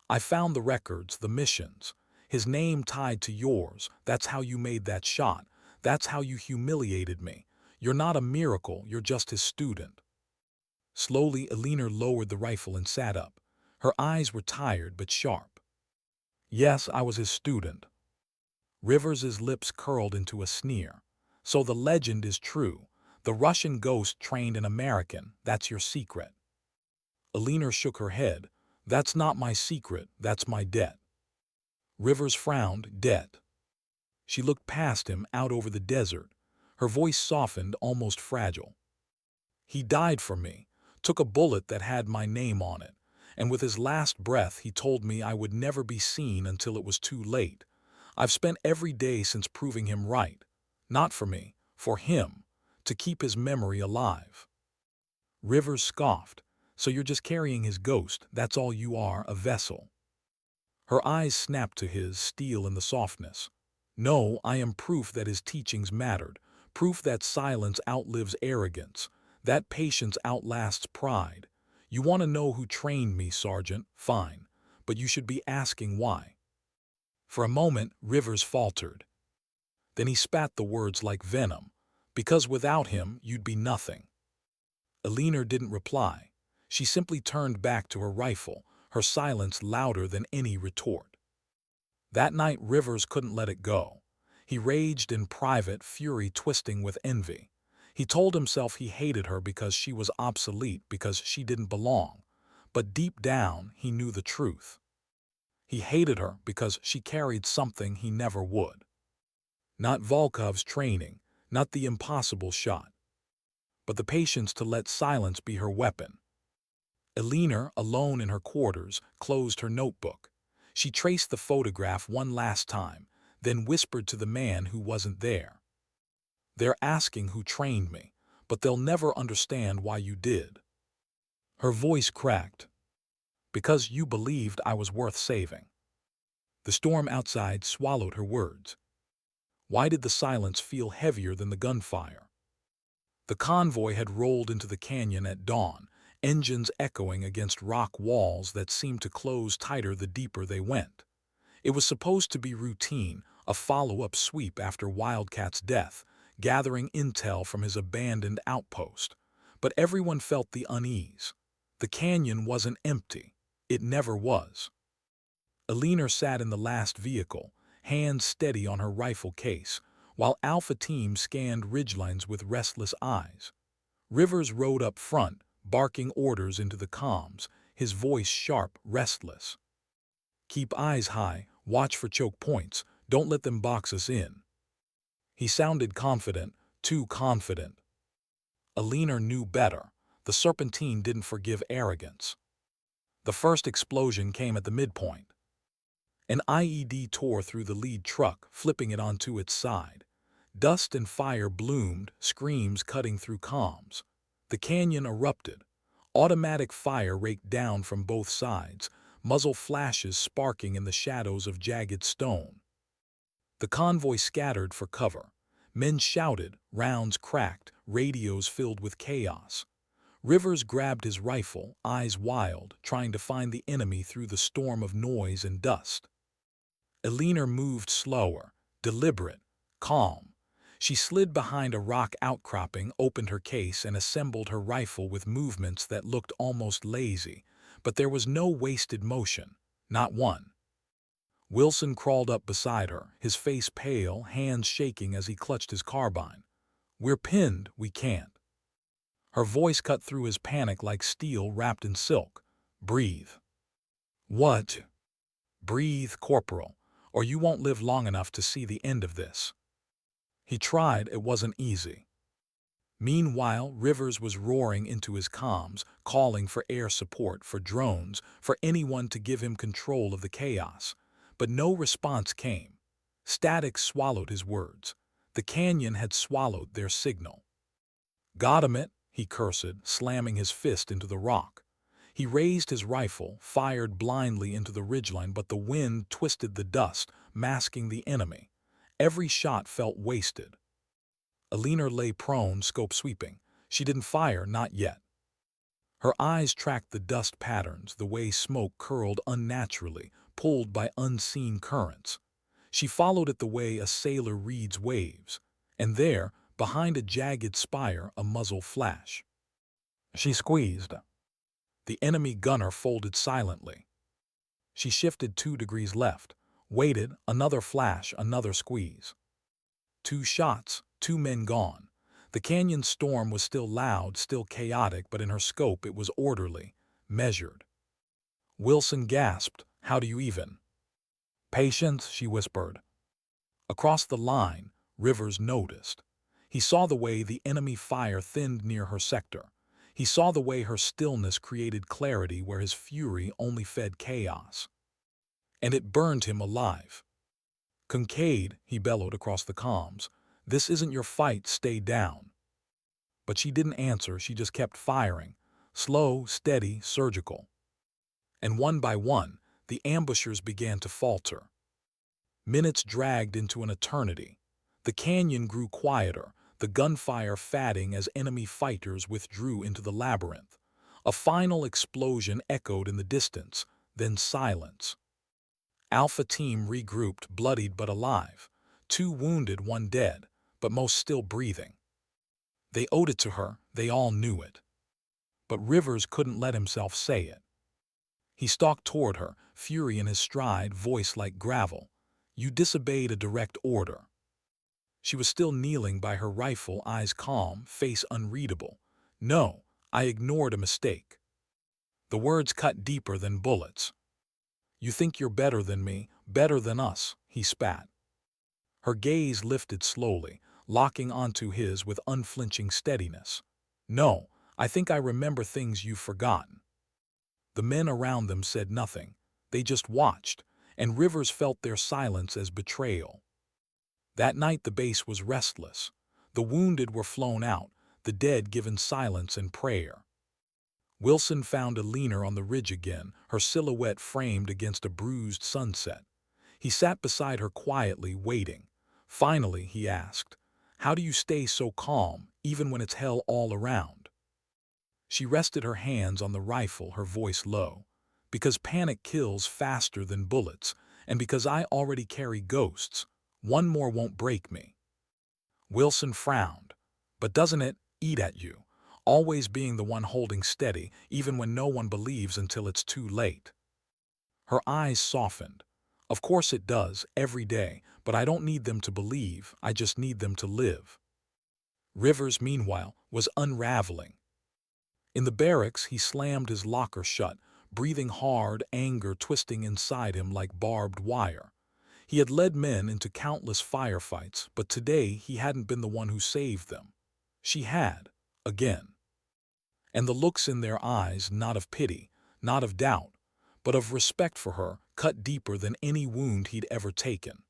I found the records, the missions. His name tied to yours. That's how you made that shot. That's how you humiliated me. You're not a miracle, you're just his student. Slowly, Eleanor lowered the rifle and sat up. Her eyes were tired but sharp. Yes, I was his student. Rivers's lips curled into a sneer. So the legend is true. The Russian ghost trained an American. That's your secret. Eleanor shook her head. That's not my secret, that's my debt. Rivers frowned. Debt. She looked past him, out over the desert. Her voice softened, almost fragile. He died for me, took a bullet that had my name on it, and with his last breath he told me I would never be seen until it was too late. I've spent every day since proving him right. Not for me, for him, to keep his memory alive. Rivers scoffed. So you're just carrying his ghost, that's all you are, a vessel. Her eyes snapped to his, steel in the softness. No, I am proof that his teachings mattered, proof that silence outlives arrogance, that patience outlasts pride. You want to know who trained me, Sergeant? Fine, but you should be asking why. For a moment, Rivers faltered. Then he spat the words like venom. Because without him, you'd be nothing. Eleanor didn't reply. She simply turned back to her rifle, her silence louder than any retort. That night Rivers couldn't let it go. He raged in private, fury twisting with envy. He told himself he hated her because she was obsolete, because she didn't belong. But deep down, he knew the truth. He hated her because she carried something he never would. Not Volkov's training, not the impossible shot, but the patience to let silence be her weapon. Eleanor, alone in her quarters, closed her notebook. She traced the photograph one last time, then whispered to the man who wasn't there. They're asking who trained me, but they'll never understand why you did. Her voice cracked. Because you believed I was worth saving. The storm outside swallowed her words. Why did the silence feel heavier than the gunfire? The convoy had rolled into the canyon at dawn, engines echoing against rock walls that seemed to close tighter the deeper they went. It was supposed to be routine, a follow-up sweep after Wildcat's death, gathering intel from his abandoned outpost. But everyone felt the unease. The canyon wasn't empty. It never was. Eleanor sat in the last vehicle, hands steady on her rifle case, while Alpha Team scanned ridgelines with restless eyes. Rivers rode up front, barking orders into the comms, his voice sharp, restless. Keep eyes high, watch for choke points, don't let them box us in. He sounded confident, too confident. Eleanor knew better. The serpentine didn't forgive arrogance. The first explosion came at the midpoint. An IED tore through the lead truck, flipping it onto its side. Dust and fire bloomed, screams cutting through comms. The canyon erupted. Automatic fire raked down from both sides, muzzle flashes sparking in the shadows of jagged stone. The convoy scattered for cover. Men shouted, rounds cracked, radios filled with chaos. Rivers grabbed his rifle, eyes wild, trying to find the enemy through the storm of noise and dust. Eleanor moved slower, deliberate, calm. She slid behind a rock outcropping, opened her case, and assembled her rifle with movements that looked almost lazy, but there was no wasted motion, not one. Wilson crawled up beside her, his face pale, hands shaking as he clutched his carbine. "We're pinned, we can't." Her voice cut through his panic like steel wrapped in silk. "Breathe." "What?" "Breathe, Corporal, or you won't live long enough to see the end of this." He tried, it wasn't easy. Meanwhile, Rivers was roaring into his comms, calling for air support, for drones, for anyone to give him control of the chaos. But no response came. Static swallowed his words. The canyon had swallowed their signal. "Got him," he cursed, slamming his fist into the rock. He raised his rifle, fired blindly into the ridgeline, but the wind twisted the dust, masking the enemy. Every shot felt wasted. Eleanor lay prone, scope sweeping. She didn't fire, not yet. Her eyes tracked the dust patterns, the way smoke curled unnaturally, pulled by unseen currents. She followed it the way a sailor reads waves. And there, behind a jagged spire, a muzzle flash. She squeezed. The enemy gunner folded silently. She shifted 2 degrees left, waited, another flash, another squeeze. 2 shots, 2 men gone. The canyon storm was still loud, still chaotic, but in her scope it was orderly, measured. Wilson gasped, "How do you even?" "Patience," she whispered. Across the line, Rivers noticed. He saw the way the enemy fire thinned near her sector. He saw the way her stillness created clarity where his fury only fed chaos. And it burned him alive. "Concaid," he bellowed across the comms, "this isn't your fight, stay down." But she didn't answer, she just kept firing. Slow, steady, surgical. And one by one, the ambushers began to falter. Minutes dragged into an eternity. The canyon grew quieter, the gunfire fading as enemy fighters withdrew into the labyrinth. A final explosion echoed in the distance, then silence. Alpha Team regrouped, bloodied but alive. 2 wounded, 1 dead, but most still breathing. They owed it to her, they all knew it. But Rivers couldn't let himself say it. He stalked toward her, fury in his stride, voice like gravel. "You disobeyed a direct order." She was still kneeling by her rifle, eyes calm, face unreadable. "No, I ignored a mistake." The words cut deeper than bullets. "You think you're better than me, better than us," he spat. Her gaze lifted slowly, locking onto his with unflinching steadiness. "No, I think I remember things you've forgotten." The men around them said nothing. They just watched, and Rivers felt their silence as betrayal. That night the base was restless. The wounded were flown out, the dead given silence and prayer. Wilson found Eleanor on the ridge again, her silhouette framed against a bruised sunset. He sat beside her quietly, waiting. Finally, he asked, "How do you stay so calm, even when it's hell all around?" She rested her hands on the rifle, her voice low. "Because panic kills faster than bullets, and because I already carry ghosts. One more won't break me." Wilson frowned. "But doesn't it eat at you? Always being the one holding steady, even when no one believes until it's too late." Her eyes softened. "Of course it does, every day, but I don't need them to believe, I just need them to live." Rivers, meanwhile, was unraveling. In the barracks, he slammed his locker shut, breathing hard, anger twisting inside him like barbed wire. He had led men into countless firefights, but today he hadn't been the one who saved them. She had, again. And the looks in their eyes, not of pity, not of doubt, but of respect for her, cut deeper than any wound he'd ever taken.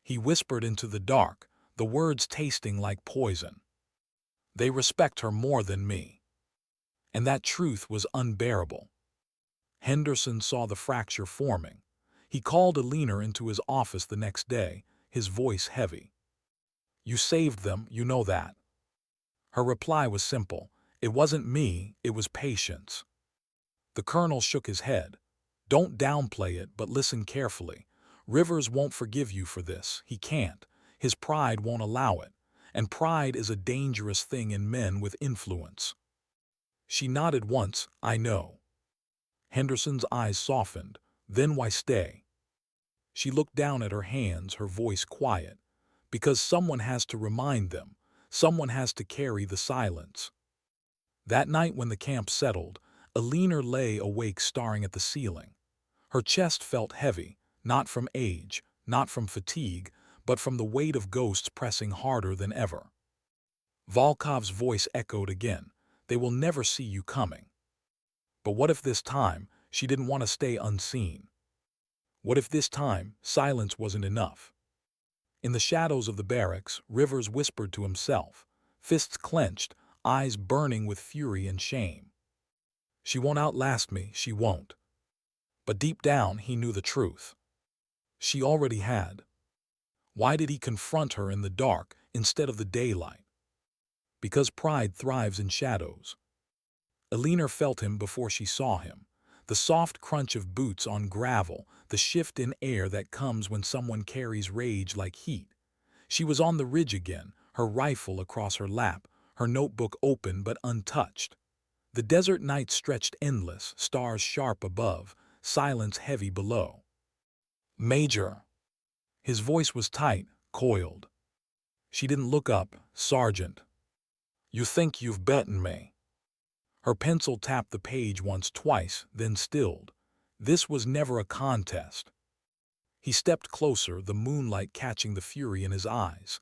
He whispered into the dark, the words tasting like poison. "They respect her more than me." And that truth was unbearable. Henderson saw the fracture forming. He called Eleanor into his office the next day, his voice heavy. "You saved them, you know that." Her reply was simple. "It wasn't me, it was patience." The colonel shook his head. "Don't downplay it, but listen carefully. Rivers won't forgive you for this. He can't. His pride won't allow it. And pride is a dangerous thing in men with influence." She nodded once. "I know." Henderson's eyes softened. "Then why stay?" She looked down at her hands, her voice quiet. "Because someone has to remind them. Someone has to carry the silence." That night when the camp settled, Eleanor lay awake staring at the ceiling. Her chest felt heavy, not from age, not from fatigue, but from the weight of ghosts pressing harder than ever. Volkov's voice echoed again. "They will never see you coming." But what if this time she didn't want to stay unseen? What if this time silence wasn't enough? In the shadows of the barracks, Rivers whispered to himself, fists clenched, eyes burning with fury and shame. "She won't outlast me, she won't." But deep down he knew the truth. She already had. Why did he confront her in the dark instead of the daylight? Because pride thrives in shadows. Eleanor felt him before she saw him. The soft crunch of boots on gravel, the shift in air that comes when someone carries rage like heat. She was on the ridge again, her rifle across her lap, her notebook open but untouched. The desert night stretched endless, stars sharp above, silence heavy below. "Major." His voice was tight, coiled. She didn't look up. "Sergeant." "You think you've beaten me." Her pencil tapped the page once, twice, then stilled. This was never a contest. He stepped closer, the moonlight catching the fury in his eyes.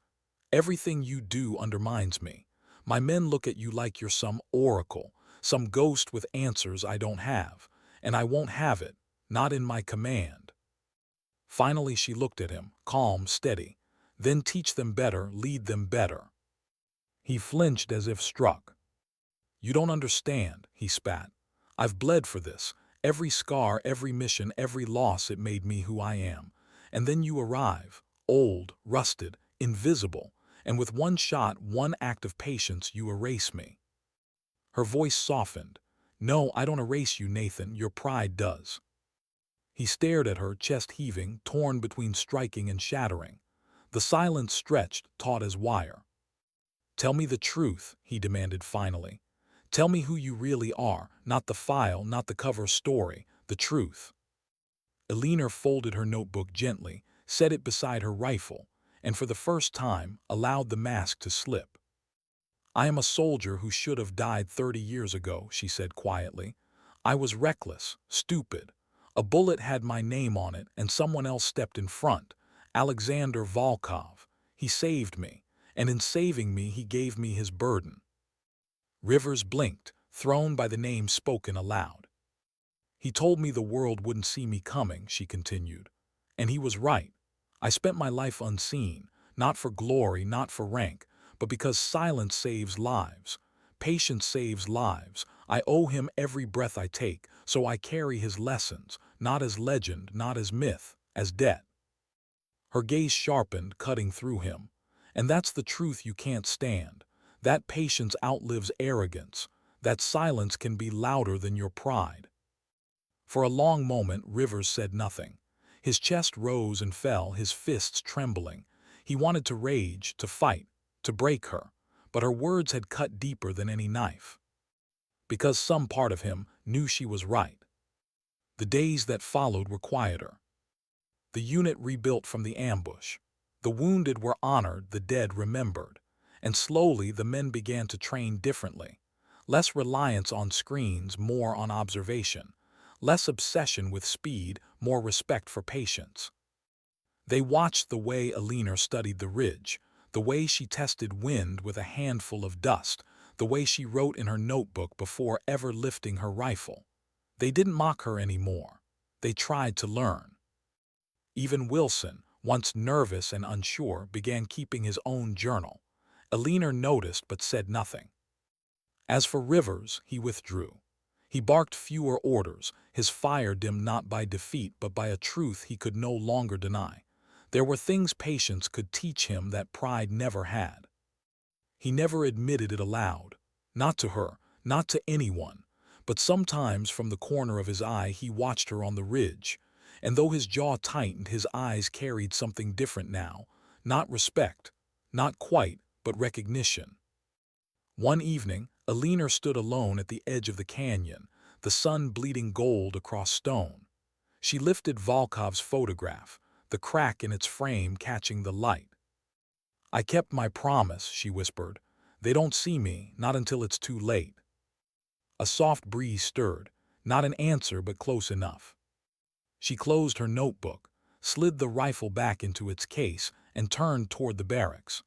"Everything you do undermines me. My men look at you like you're some oracle, some ghost with answers I don't have, and I won't have it, not in my command." Finally she looked at him, calm, steady. "Then teach them better, lead them better." He flinched as if struck. "You don't understand," he spat. "I've bled for this. Every scar, every mission, every loss, it made me who I am. And then you arrive, old, rusted, invisible, and with one shot, one act of patience, you erase me." Her voice softened. "No, I don't erase you, Nathan. Your pride does." He stared at her, chest heaving, torn between striking and shattering. The silence stretched, taut as wire. "Tell me the truth," he demanded finally. "Tell me who you really are, not the file, not the cover story, the truth." Eleanor folded her notebook gently, set it beside her rifle, and for the first time allowed the mask to slip. "I am a soldier who should have died 30 years ago," she said quietly. "I was reckless, stupid. A bullet had my name on it, and someone else stepped in front. Alexander Volkov. He saved me, and in saving me he gave me his burden." Rivers blinked, thrown by the name spoken aloud. "He told me the world wouldn't see me coming," she continued. "And he was right. I spent my life unseen, not for glory, not for rank, but because silence saves lives. Patience saves lives. I owe him every breath I take, so I carry his lessons, not as legend, not as myth, as debt." Her gaze sharpened, cutting through him. "And that's the truth you can't stand. That patience outlives arrogance. That silence can be louder than your pride." For a long moment Rivers said nothing. His chest rose and fell, his fists trembling. He wanted to rage, to fight, to break her, but her words had cut deeper than any knife. Because some part of him knew she was right. The days that followed were quieter. The unit rebuilt from the ambush. The wounded were honored, the dead remembered. And slowly the men began to train differently. Less reliance on screens, more on observation. Less obsession with speed, more respect for patience. They watched the way Eleanor studied the ridge, the way she tested wind with a handful of dust, the way she wrote in her notebook before ever lifting her rifle. They didn't mock her anymore. They tried to learn. Even Wilson, once nervous and unsure, began keeping his own journal. Eleanor noticed but said nothing. As for Rivers, he withdrew. He barked fewer orders, his fire dimmed not by defeat but by a truth he could no longer deny. There were things patience could teach him that pride never had. He never admitted it aloud. Not to her, not to anyone. But sometimes from the corner of his eye he watched her on the ridge. And though his jaw tightened, his eyes carried something different now. Not respect, not quite, but recognition. One evening, Eleanor stood alone at the edge of the canyon, the sun bleeding gold across stone. She lifted Volkov's photograph, the crack in its frame catching the light. "I kept my promise," she whispered. "They don't see me, not until it's too late." A soft breeze stirred, not an answer but close enough. She closed her notebook, slid the rifle back into its case, and turned toward the barracks.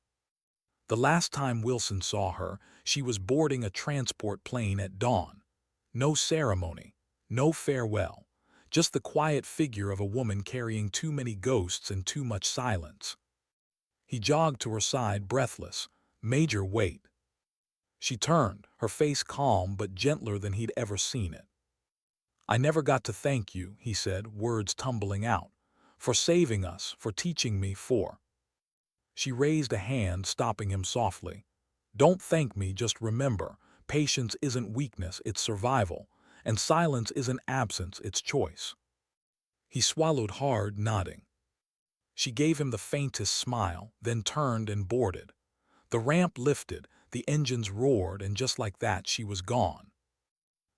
The last time Wilson saw her, she was boarding a transport plane at dawn. No ceremony, no farewell, just the quiet figure of a woman carrying too many ghosts and too much silence. He jogged to her side, breathless. "Major, wait." She turned, her face calm but gentler than he'd ever seen it. "I never got to thank you," he said, words tumbling out. "For saving us, for teaching me, for—" She raised a hand, stopping him softly. "Don't thank me, just remember, patience isn't weakness, it's survival, and silence isn't absence, it's choice." He swallowed hard, nodding. She gave him the faintest smile, then turned and boarded. The ramp lifted, the engines roared, and just like that she was gone.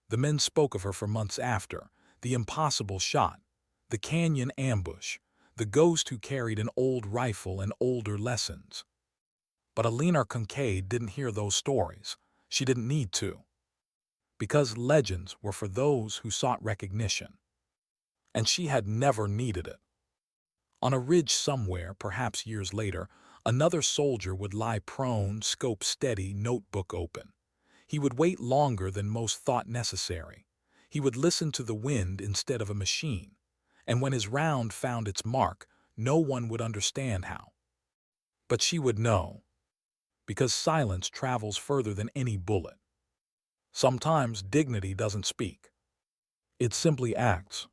The men spoke of her for months after: the impossible shot, the canyon ambush, the ghost who carried an old rifle and older lessons. But Eleanor Concaid didn't hear those stories. She didn't need to. Because legends were for those who sought recognition. And she had never needed it. On a ridge somewhere, perhaps years later, another soldier would lie prone, scope steady, notebook open. He would wait longer than most thought necessary. He would listen to the wind instead of a machine. And when his round found its mark, no one would understand how. But she would know. Because silence travels further than any bullet. Sometimes dignity doesn't speak. It simply acts.